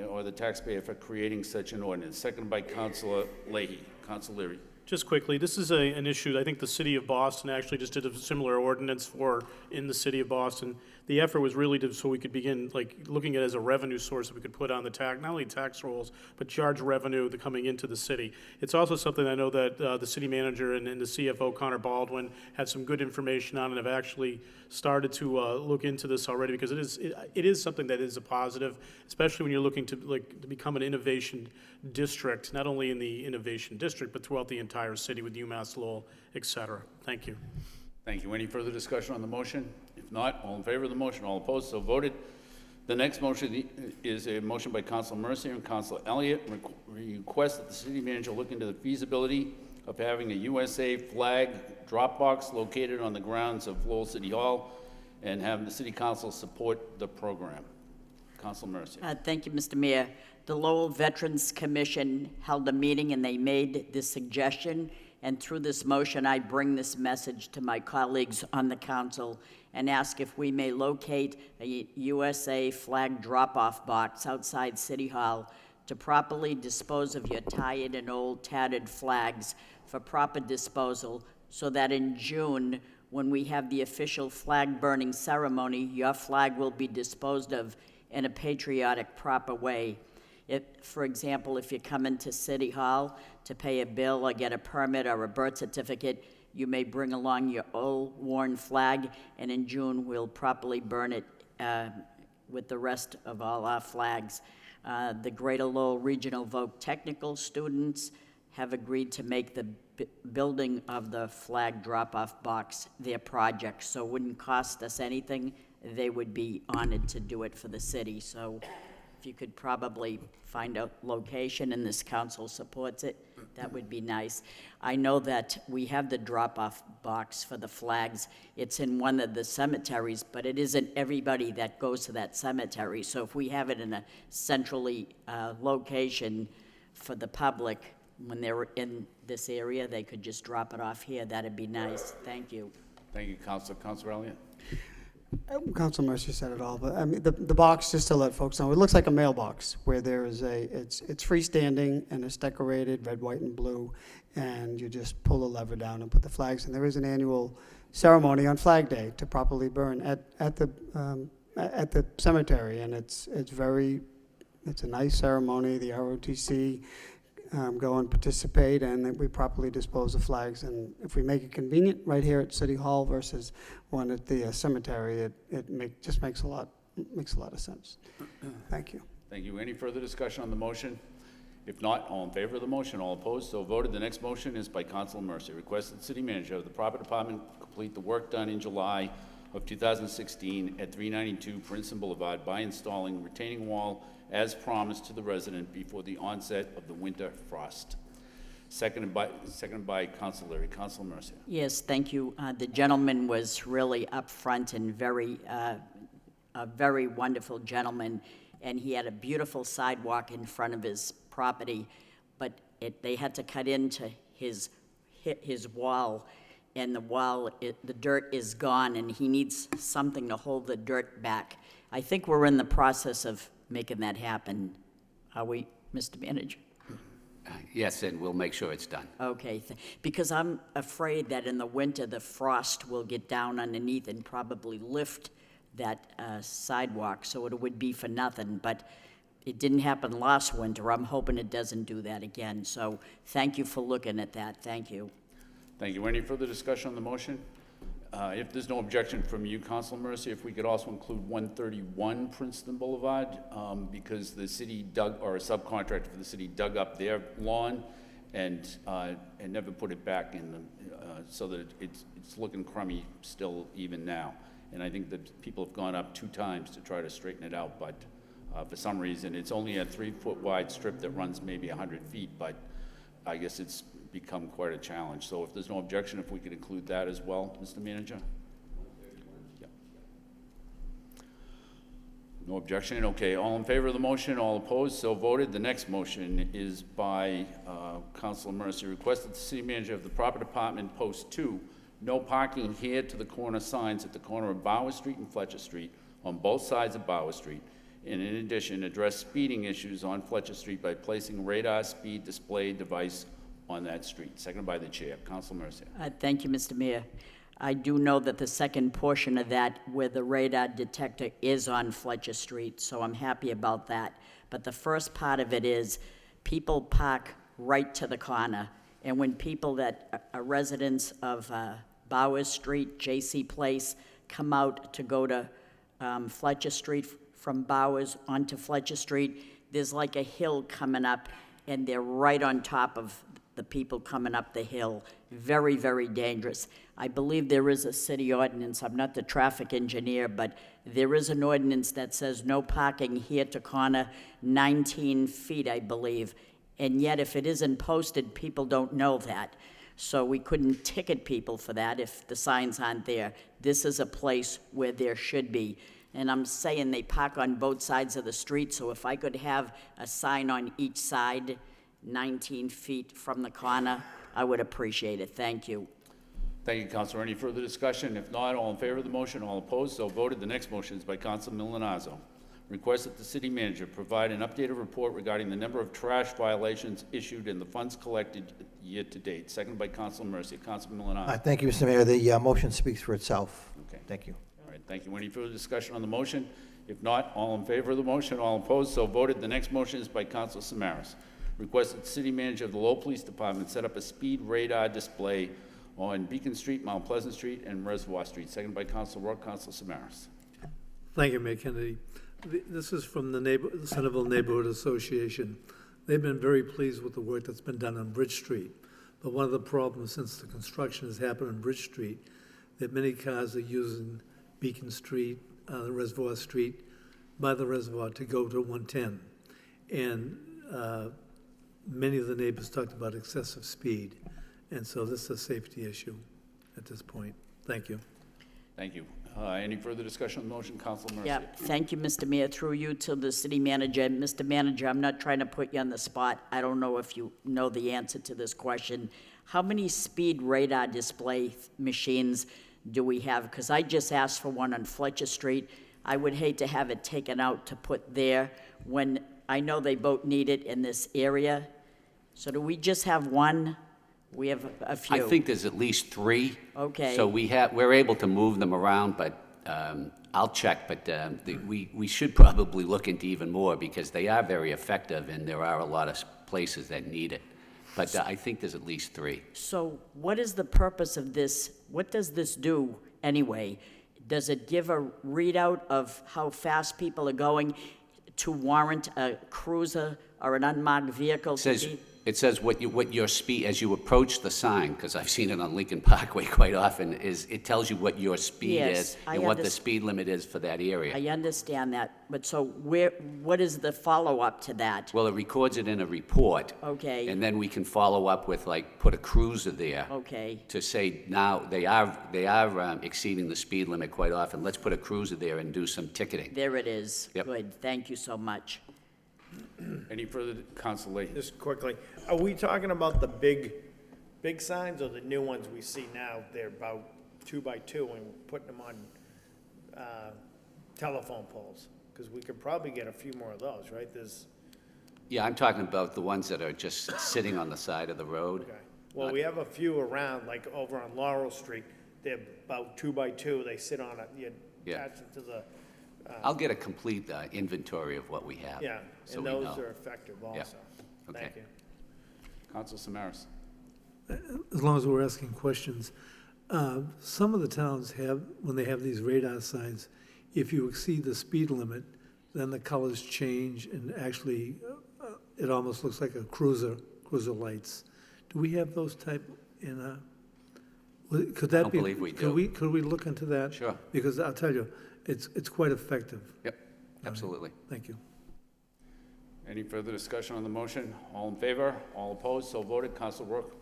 or the taxpayer for creating such an ordinance. Seconded by Councilor Leahy. Councilor Leary. Just quickly, this is an issue, I think the city of Boston actually just did a similar ordinance for, in the city of Boston. The effort was really to, so we could begin like looking at it as a revenue source that we could put on the tax, not only tax rolls, but charge revenue coming into the city. It's also something I know that the city manager and the CFO, Connor Baldwin, had some good information on and have actually started to look into this already, because it is something that is a positive, especially when you're looking to become an innovation district, not only in the innovation district, but throughout the entire city with UMass Lowell, et cetera. Thank you. Thank you. Any further discussion on the motion? If not, all in favor of the motion, all opposed, so voted. The next motion is a motion by Councilor Mercier and Councilor Elliott. Request that the city manager look into the feasibility of having a USA flag drop box located on the grounds of Lowell City Hall and have the city council support the program. Councilor Mercier. Thank you, Mr. Mayor. The Lowell Veterans Commission held a meeting and they made this suggestion. And through this motion, I bring this message to my colleagues on the council and ask if we may locate a USA flag drop-off box outside City Hall to properly dispose of your tired and old tattered flags for proper disposal, so that in June, when we have the official flag burning ceremony, your flag will be disposed of in a patriotic, proper way. For example, if you come into City Hall to pay a bill or get a permit or a birth certificate, you may bring along your old worn flag, and in June we'll properly burn it with the rest of all our flags. The Greater Lowell Regional Voc Technical students have agreed to make the building of the flag drop-off box their project, so it wouldn't cost us anything. They would be honored to do it for the city. So if you could probably find a location and this council supports it, that would be nice. I know that we have the drop-off box for the flags. It's in one of the cemeteries, but it isn't everybody that goes to that cemetery. So if we have it in a centrally location for the public, when they're in this area, they could just drop it off here. That'd be nice. Thank you. Thank you, Councilor. Councilor Elliott. Council Mercier said it all, but I mean, the box, just to let folks know, it looks like a mailbox where there is it's freestanding and it's decorated red, white, and blue, and you just pull the lever down and put the flags in. There is an annual ceremony on Flag Day to properly burn at the cemetery, and it's a nice ceremony. The ROTC go and participate, and we properly dispose of flags. And if we make it convenient right here at City Hall versus one at the cemetery, it just makes a lot of sense. Thank you. Thank you. Any further discussion on the motion? If not, all in favor of the motion, all opposed, so voted. The next motion is by Councilor Mercier. Request that the city manager of the proper department complete the work done in July of 2016 at 392 Princeton Boulevard by installing retaining wall as promised to the resident before the onset of the winter frost. Seconded by Councilor Leary. Councilor Mercier. Yes, thank you. The gentleman was really upfront and a very wonderful gentleman, and he had a beautiful sidewalk in front of his property, but they had to cut into his wall, and the dirt is gone, and he needs something to hold the dirt back. I think we're in the process of making that happen. Are we, Mr. Manager? Yes, and we'll make sure it's done. Okay, because I'm afraid that in the winter, the frost will get down underneath and probably lift that sidewalk, so it would be for nothing, but it didn't happen last winter. I'm hoping it doesn't do that again, so thank you for looking at that. Thank you. Thank you. Any further discussion on the motion? If there's no objection from you, Councilor Mercier, if we could also include 131 Princeton Boulevard, because the city or a subcontractor for the city dug up their lawn and never put it back in, so that it's looking crummy still even now. And I think that people have gone up 2 times to try to straighten it out, but for some reason, it's only a 3-foot wide strip that runs maybe 100 feet, but I guess it's become quite a challenge. So if there's no objection, if we could include that as well, Mr. Manager? Yeah. No objection? Okay. All in favor of the motion? All opposed? So voted. The next motion is by Councilor Mercier. Request that the city manager of the proper department post 2 No parking here to the corner signs at the corner of Bauer Street and Fletcher Street on both sides of Bauer Street. And in addition, address speeding issues on Fletcher Street by placing radar speed display device on that street. Seconded by the chair. Council Mercia. Thank you, Mr. Mayor. I do know that the second portion of that, where the radar detector is on Fletcher Street, so I'm happy about that. But the first part of it is, people park right to the corner, and when people that are residents of Bowers Street, J.C. Place, come out to go to Fletcher Street from Bowers onto Fletcher Street, there's like a hill coming up, and they're right on top of the people coming up the hill. Very, very dangerous. I believe there is a city ordinance. I'm not the traffic engineer, but there is an ordinance that says no parking here to corner 19 feet, I believe. And yet, if it isn't posted, people don't know that. So we couldn't ticket people for that if the signs aren't there. This is a place where there should be. And I'm saying they park on both sides of the street, so if I could have a sign on each side, 19 feet from the corner, I would appreciate it. Thank you. Thank you, Councilor. Any further discussion? If not, all in favor of the motion, all opposed, so voted. The next motion is by Councilor Milonazo. Request that the city manager provide an updated report regarding the number of trash violations issued and the funds collected year to date. Seconded by Councilor Mercia. Councilor Milonazo. Thank you, Mr. Mayor. The motion speaks for itself. Okay. Thank you. All right, thank you. Any further discussion on the motion? If not, all in favor of the motion, all opposed, so voted. The next motion is by Councilor Samaras. Request that the city manager of the Lowell Police Department set up a speed radar display on Beacon Street, Mount Pleasant Street, and Reservoir Street. Seconded by Councilor Rourke. Councilor Samaras. Thank you, Mayor Kennedy. This is from the Centerville Neighborhood Association. They've been very pleased with the work that's been done on Bridge Street. But one of the problems since the construction has happened on Bridge Street, that many cars are using Beacon Street, Reservoir Street, by the reservoir to go to 110. And many of the neighbors talked about excessive speed. And so this is a safety issue at this point. Thank you. Thank you. Any further discussion on the motion? Councilor Mercia. Yeah, thank you, Mr. Mayor. Through you to the city manager. Mr. Manager, I'm not trying to put you on the spot. I don't know if you know the answer to this question. How many speed radar display machines do we have? Because I just asked for one on Fletcher Street. I would hate to have it taken out to put there when I know they both need it in this area. So do we just have one? We have a few. I think there's at least 3. Okay. So we're able to move them around, but I'll check. But we should probably look into even more because they are very effective, and there are a lot of places that need it. But I think there's at least 3. So what is the purpose of this? What does this do anyway? Does it give a readout of how fast people are going to warrant a cruiser or an unmarked vehicle to be? It says what your speed, as you approach the sign, because I've seen it on Lincoln Parkway quite often, is it tells you what your speed Yes, is I and what the speed limit is for that area. I understand that, but so what is the follow-up to that? Well, it records it in a report. Okay. And then we can follow up with, like, put a cruiser there. Okay. To say, now, they are exceeding the speed limit quite often. Let's put a cruiser there and do some ticketing. There it is. Yep. Good, thank you so much. Any further, Councilor Lee? Just quickly, are we talking about the big signs or the new ones we see now? They're about 2 by 2 and we're putting them on telephone poles? Because we could probably get a few more of those, right? Yeah, I'm talking about the ones that are just sitting on the side of the road. Okay. Well, we have a few around, like over on Laurel Street. They're about 2 by 2. They sit on it. You attach them to the. I'll get a complete inventory of what we have. Yeah, so and we those know. are effective also. Yeah. Okay. Thank you. Councilor Samaras. As long as we're asking questions, some of the towns have, when they have these radar signs, if you exceed the speed limit, then the colors change and actually it almost looks like a cruiser lights. Do we have those type in could that I be? believe we do. Could we look into that? Sure. Because I'll tell you, it's quite effective. Yep, absolutely. Thank you. Any further discussion on the motion? All in favor? All opposed? So voted. Councilor Rourke.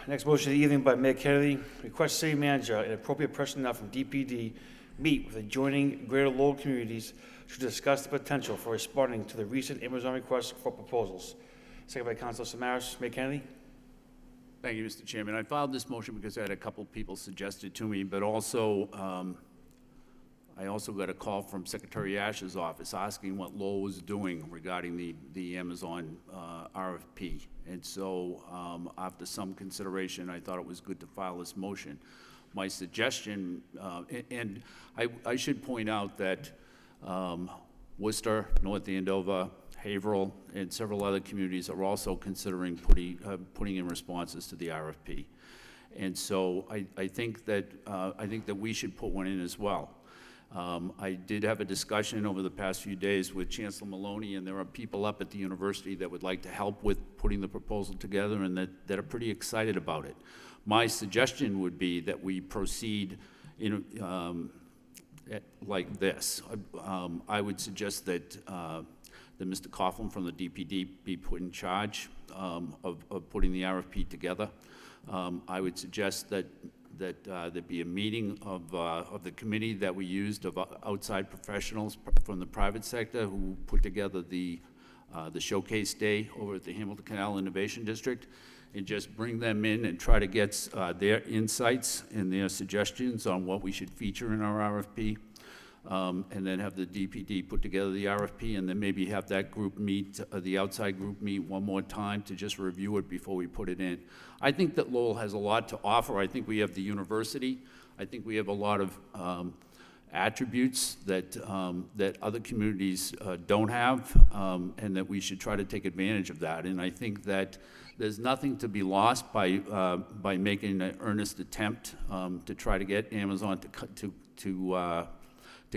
Next motion of the evening by Mayor Kennedy, request city manager and appropriate personnel from DPD meet with adjoining greater Lowell communities to discuss the potential for responding to the recent Amazon request for proposals. Second by Councilor Samaras. Mayor Kennedy? Thank you, Mr. Chairman. I filed this motion because I had a couple people suggest it to me, but also, I also got a call from Secretary Ash's office asking what Lowell was doing regarding the Amazon RFP. And so, after some consideration, I thought it was good to file this motion. My suggestion, and I should point out that Worcester, North Andover, Haverhill, and several other communities are also considering putting in responses to the RFP. And so I think that we should put one in as well. I did have a discussion over the past few days with Chancellor Maloney, and there are people up at the university that would like to help with putting the proposal together and that are pretty excited about it. My suggestion would be that we proceed in like this. I would suggest that Mr. Coughlin from the DPD be put in charge of putting the RFP together. I would suggest that there be a meeting of the committee that we used of outside professionals from the private sector who put together the showcase day over at the Hamilton Canal Innovation District, and just bring them in and try to get their insights and their suggestions on what we should feature in our RFP. And then have the DPD put together the RFP, and then maybe have that group meet, the outside group meet one more time to just review it before we put it in. I think that Lowell has a lot to offer. I think we have the university. I think we have a lot of attributes that other communities don't have, and that we should try to take advantage of that. And I think that there's nothing to be lost by making an earnest attempt to try to get Amazon to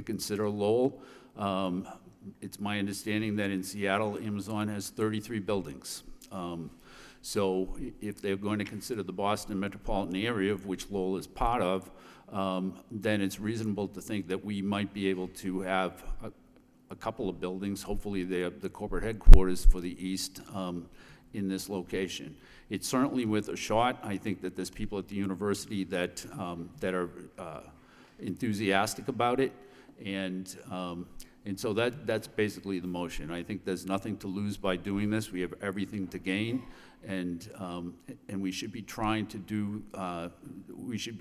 consider Lowell. It's my understanding that in Seattle, Amazon has 33 buildings. So if they're going to consider the Boston metropolitan area, of which Lowell is part of, then it's reasonable to think that we might be able to have a couple of buildings, hopefully the corporate headquarters for the East, in this location. It's certainly worth a shot. I think that there's people at the university that are enthusiastic about it. And so that's basically the motion. I think there's nothing to lose by doing this. We have everything to gain, and we should be trying to do. We should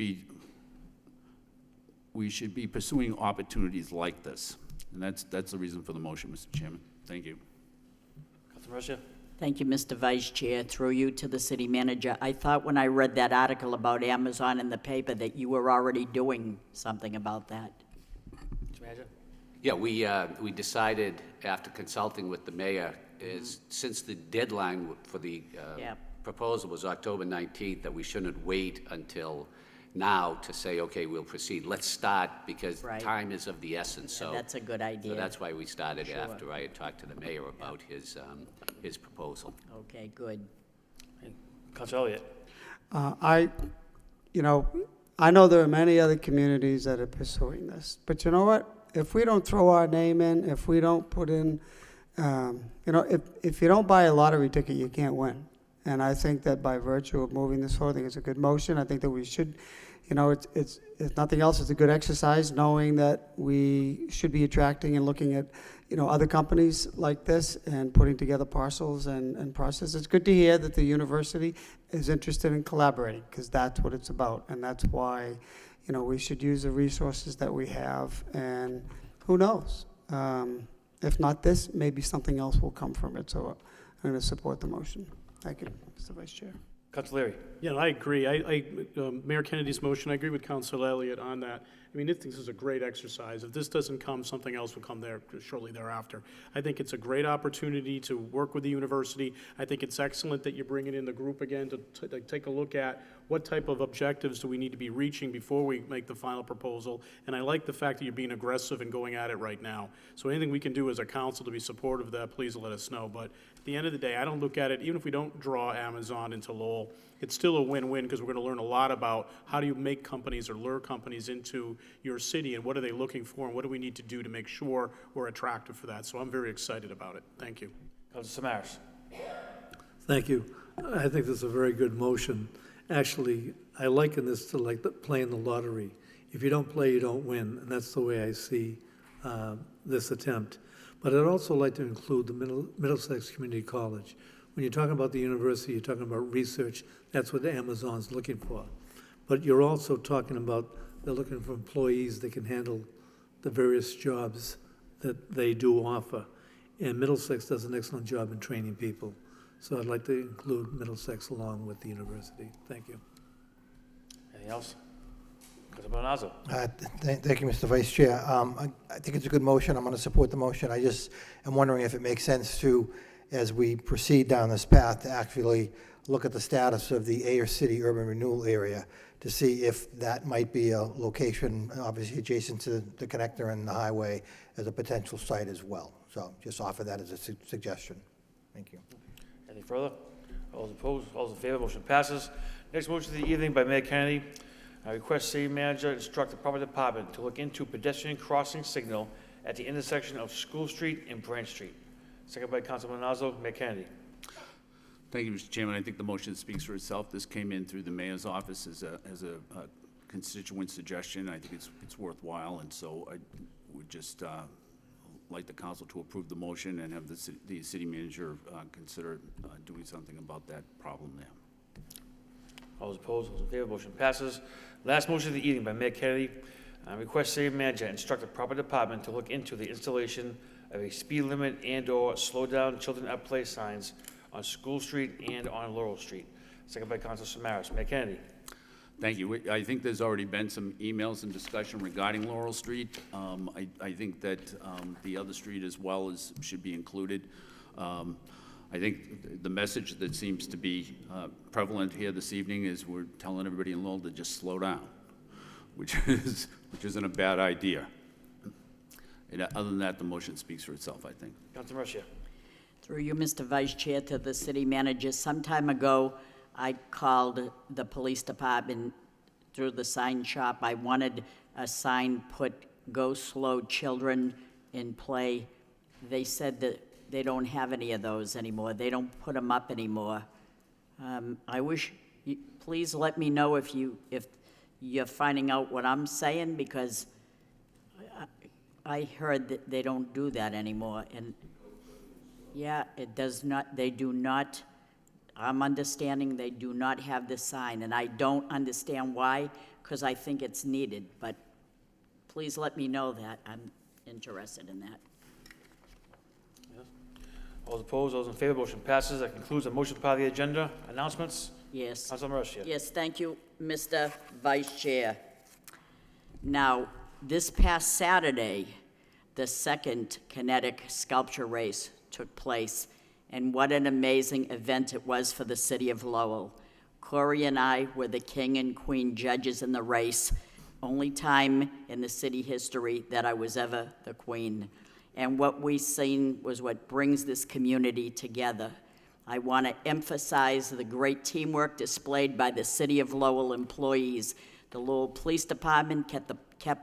be pursuing opportunities like this, and that's the reason for the motion, Mr. Chairman. Thank you. Councilor Mercia? Thank you, Mr. Vice Chair. Through you to the city manager. I thought when I read that article about Amazon in the paper that you were already doing something about that. Yeah, we decided after consulting with the mayor, since the deadline for the proposal was October 19th, that we shouldn't wait until now to say, okay, we'll proceed. Let's start, because time is of the essence. So that's a good idea. So that's why we started after I had talked to the mayor about his proposal. Okay, good. Councilor Elliott? I know there are many other communities that are pursuing this, but you know what? If we don't throw our name in, if we don't put in, if you don't buy a lottery ticket, you can't win. And I think that by virtue of moving this forward, I think it's a good motion. I think that we should, it's if nothing else, it's a good exercise knowing that we should be attracting and looking at, other companies like this and putting together parcels and processes. It's good to hear that the university is interested in collaborating, because that's what it's about. And that's why, we should use the resources that we have, and who knows? If not this, maybe something else will come from it. So I'm going to support the motion. Thank you, Mr. Vice Chair. Councilor Leary? Yeah, I agree. Mayor Kennedy's motion, I agree with Councilor Elliott on that. I mean, I think this is a great exercise. If this doesn't come, something else will come there shortly thereafter. I think it's a great opportunity to work with the university. I think it's excellent that you're bringing in the group again to take a look at what type of objectives do we need to be reaching before we make the final proposal. And I like the fact that you're being aggressive and going at it right now. So anything we can do as a council to be supportive of that, please let us know. But at the end of the day, I don't look at it, even if we don't draw Amazon into Lowell, it's still a win-win, because we're going to learn a lot about how do you make companies or lure companies into your city, and what are they looking for, and what do we need to do to make sure we're attractive for that. So I'm very excited about it. Thank you. Councilor Samaras? Thank you. I think this is a very good motion. Actually, I liken this to like playing the lottery. If you don't play, you don't win, and that's the way I see this attempt. But I'd also like to include the Middlesex Community College. When you're talking about the university, you're talking about research. That's what Amazon's looking for. But you're also talking about, they're looking for employees that can handle the various jobs that they do offer. And Middlesex does an excellent job in training people. So I'd like to include Middlesex along with the university. Thank you. Anything else? Councilman Bonazo. Thank you, Mr. Vice Chair. I think it's a good motion. I'm going to support the motion. I just am wondering if it makes sense to, as we proceed down this path, to actually look at the status of the Ayer City Urban Renewal Area to see if that might be a location, obviously adjacent to the connector and the highway, as a potential site as well. So just offer that as a suggestion. Thank you. Any further? All those opposed? All those in favor? Motion passes. Next motion of the evening by Mayor Kennedy. I request city manager instruct the proper department to look into pedestrian crossing signal at the intersection of School Street and Branch Street. Second by Councilman Bonazo. Mayor Kennedy. Thank you, Mr. Chairman. I think the motion speaks for itself. This came in through the mayor's office as a constituent suggestion. I think it's worthwhile, and so I would just like the council to approve the motion and have the city manager consider doing something about that problem there. All those opposed, all those in favor, motion passes. Last motion of the evening by Mayor Kennedy. Request city manager instruct the proper department to look into the installation of a speed limit and/or slow down children at play signs on School Street and on Laurel Street. Second by Councilor Samaras. Mayor Kennedy. Thank you. I think there's already been some emails and discussion regarding Laurel Street. I think that the other street as well should be included. I think the message that seems to be prevalent here this evening is we're telling everybody in Lowell to just slow down, which isn't a bad idea. And other than that, the motion speaks for itself, I think. Councilor Mercia. Through you, Mr. Vice Chair, to the city manager. Some time ago, I called the police department through the sign shop. I wanted a sign put, "Go slow, children in play." They said that they don't have any of those anymore. They don't put them up anymore. I wish, please let me know if you're finding out what I'm saying, because I heard that they don't do that anymore. And yeah, it does not, they do not, I'm understanding they do not have the sign, and I don't understand why, because I think it's needed, but please let me know that. I'm interested in that. Yes. All those opposed, those in favor, motion passes. That concludes the motion part of the agenda. Announcements? Yes. Councilor Mercia. Yes, thank you, Mr. Vice Chair. Now, this past Saturday, the second kinetic sculpture race took place, and what an amazing event it was for the city of Lowell. Corey and I were the king and queen judges in the race, only time in the city history that I was ever the queen. And what we seen was what brings this community together. I want to emphasize the great teamwork displayed by the City of Lowell employees. The Lowell Police Department kept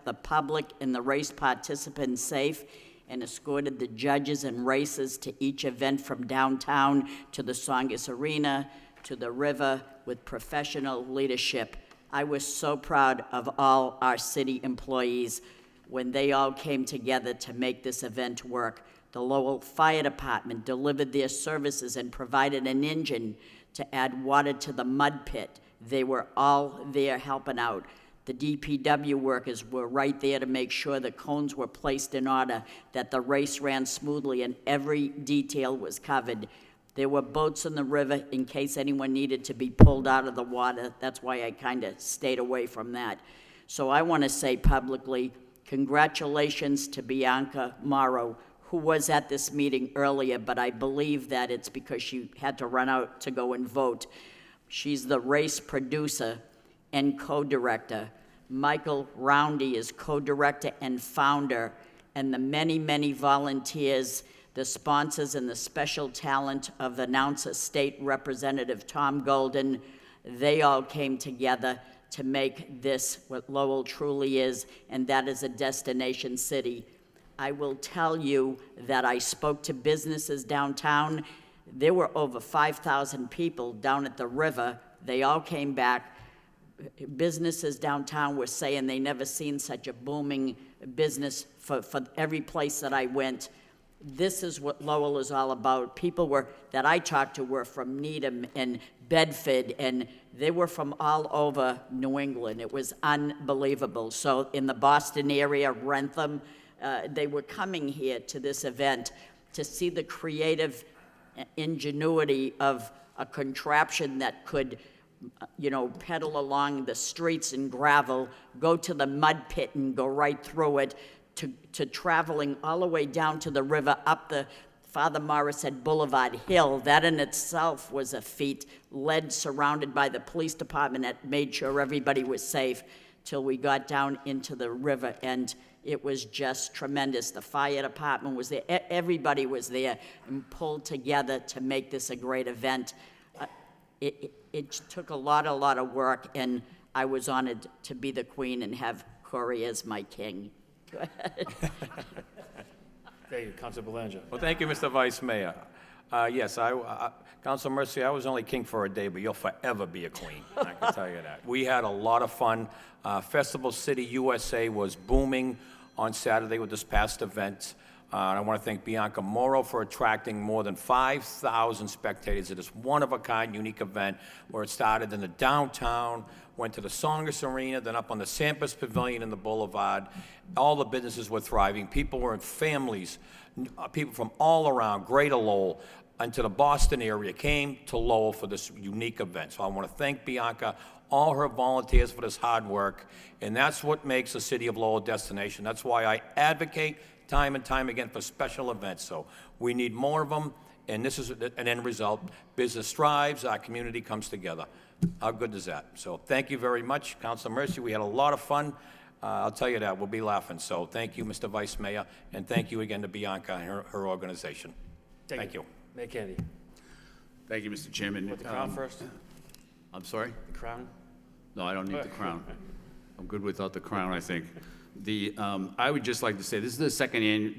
the public and the race participants safe and escorted the judges and racers to each event from downtown to the Songus Arena to the river with professional leadership. I was so proud of all our city employees when they all came together to make this event work. The Lowell Fire Department delivered their services and provided an engine to add water to the mud pit. They were all there helping out. The DPW workers were right there to make sure the cones were placed in order, that the race ran smoothly, and every detail was covered. There were boats in the river in case anyone needed to be pulled out of the water. That's why I kind of stayed away from that. So I want to say publicly, congratulations to Bianca Morrow, who was at this meeting earlier, but I believe that it's because she had to run out to go and vote. She's the race producer and co-director. Michael Roundy is co-director and founder, and the many, many volunteers, the sponsors, and the special talent of the announcer State Representative Tom Golden, they all came together to make this what Lowell truly is, and that is a destination city. I will tell you that I spoke to businesses downtown. There were over 5,000 people down at the river They all came back. Businesses downtown were saying they never seen such a booming business for every place that I went. This is what Lowell is all about. People that I talked to were from Needham and Bedford, and they were from all over New England. It was unbelievable. So in the Boston area, Rentham, they were coming here to this event to see the creative ingenuity of a contraption that could, pedal along the streets in gravel, go to the mud pit and go right through it, to traveling all the way down to the river, up the Father Morris said Boulevard Hill. That in itself was a feat, led surrounded by the police department that made sure everybody was safe till we got down into the river, and it was just tremendous. The fire department was there. Everybody was there and pulled together to make this a great event. It took a lot of work, and I was honored to be the queen and have Corey as my king. Go ahead. Thank you, Councilor Belanger. Well, thank you, Mr. Vice Mayor. Yes, Councilor Mercy, I was only king for a day, but you'll forever be a queen, I can tell you that. We had a lot of fun. Festival City USA was booming on Saturday with this past event. And I want to thank Bianca Morrow for attracting more than 5,000 spectators at this one-of-a-kind, unique event where it started in the downtown, went to the Songus Arena, then up on the Sampras Pavilion in the Boulevard. All the businesses were thriving. People were in families. People from all around, Greater Lowell, and to the Boston area came to Lowell for this unique event. So I want to thank Bianca, all her volunteers for this hard work, and that's what makes the City of Lowell a destination. That's why I advocate time and time again for special events. So we need more of them, and this is an end result. Business thrives, our community comes together. How good is that? So thank you very much, Councilor Mercy. We had a lot of fun. I'll tell you that, we'll be laughing. So thank you, Mr. Vice Mayor, and thank you again to Bianca and her organization. Thank you. Mayor Kennedy. Thank you, Mr. Chairman. Want the crown first? I'm sorry? The crown? No, I don't need the crown. I'm good without the crown, I think. I would just like to say, this is the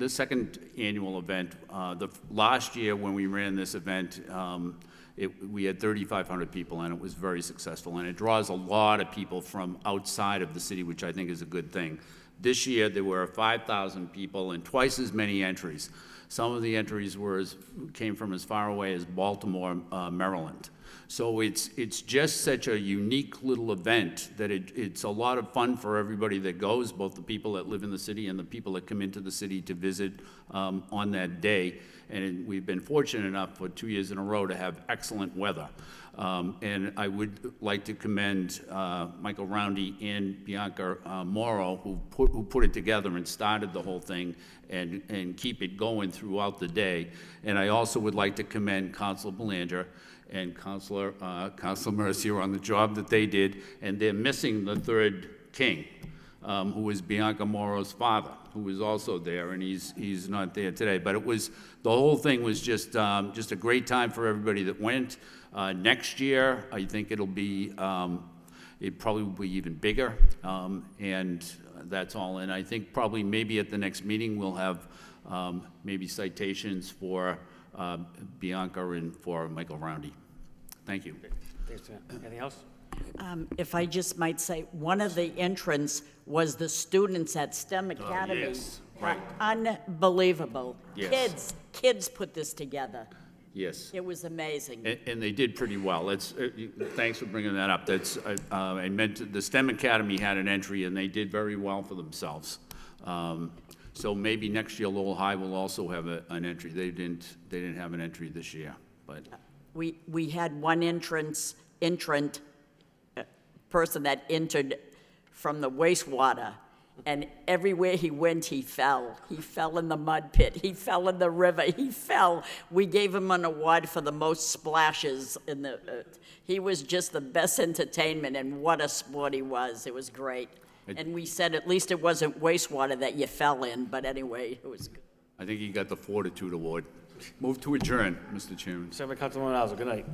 second annual event. Last year when we ran this event, we had 3,500 people, and it was very successful, and it draws a lot of people from outside of the city, which I think is a good thing. This year there were 5,000 people and twice as many entries. Some of the entries came from as far away as Baltimore, Maryland. So it's just such a unique little event that it's a lot of fun for everybody that goes, both the people that live in the city and the people that come into the city to visit on that day. And we've been fortunate enough for 2 years in a row to have excellent weather. And I would like to commend Michael Roundy and Bianca Morrow, who put it together and started the whole thing and keep it going throughout the day. And I also would like to commend Councilor Belanger and Councilor Mercy on the job that they did, and they're missing the third king, who is Bianca Morrow's father, who was also there, and he's not there today. But the whole thing was just a great time for everybody that went. Next year, I think it probably will be even bigger, and that's all. And I think probably maybe at the next meeting we'll have maybe citations for Bianca and for Michael Roundy. Thank you. Thanks, anything else? If I just might say, one of the entrants was the students at STEM Academy. Yes, right. Unbelievable. Yes. Kids put this together. Yes. It was amazing. And they did pretty well. Thanks for bringing that up. I meant the STEM Academy had an entry, and they did very well for themselves. So maybe next year Lowell High will also have an entry. They didn't have an entry this year, but We had one entrant person that entered from the wastewater, and everywhere he went, he fell. He fell in the mud pit. He fell in the river. He fell. We gave him an award for the most splashes in the. He was just the best entertainment, and what a sport he was. It was great. And we said at least it wasn't wastewater that you fell in, but anyway, it was good. I think he got the Fortitude Award. Move to adjourn, Mr. Chairman. Second by Councilman Alzo. Good night.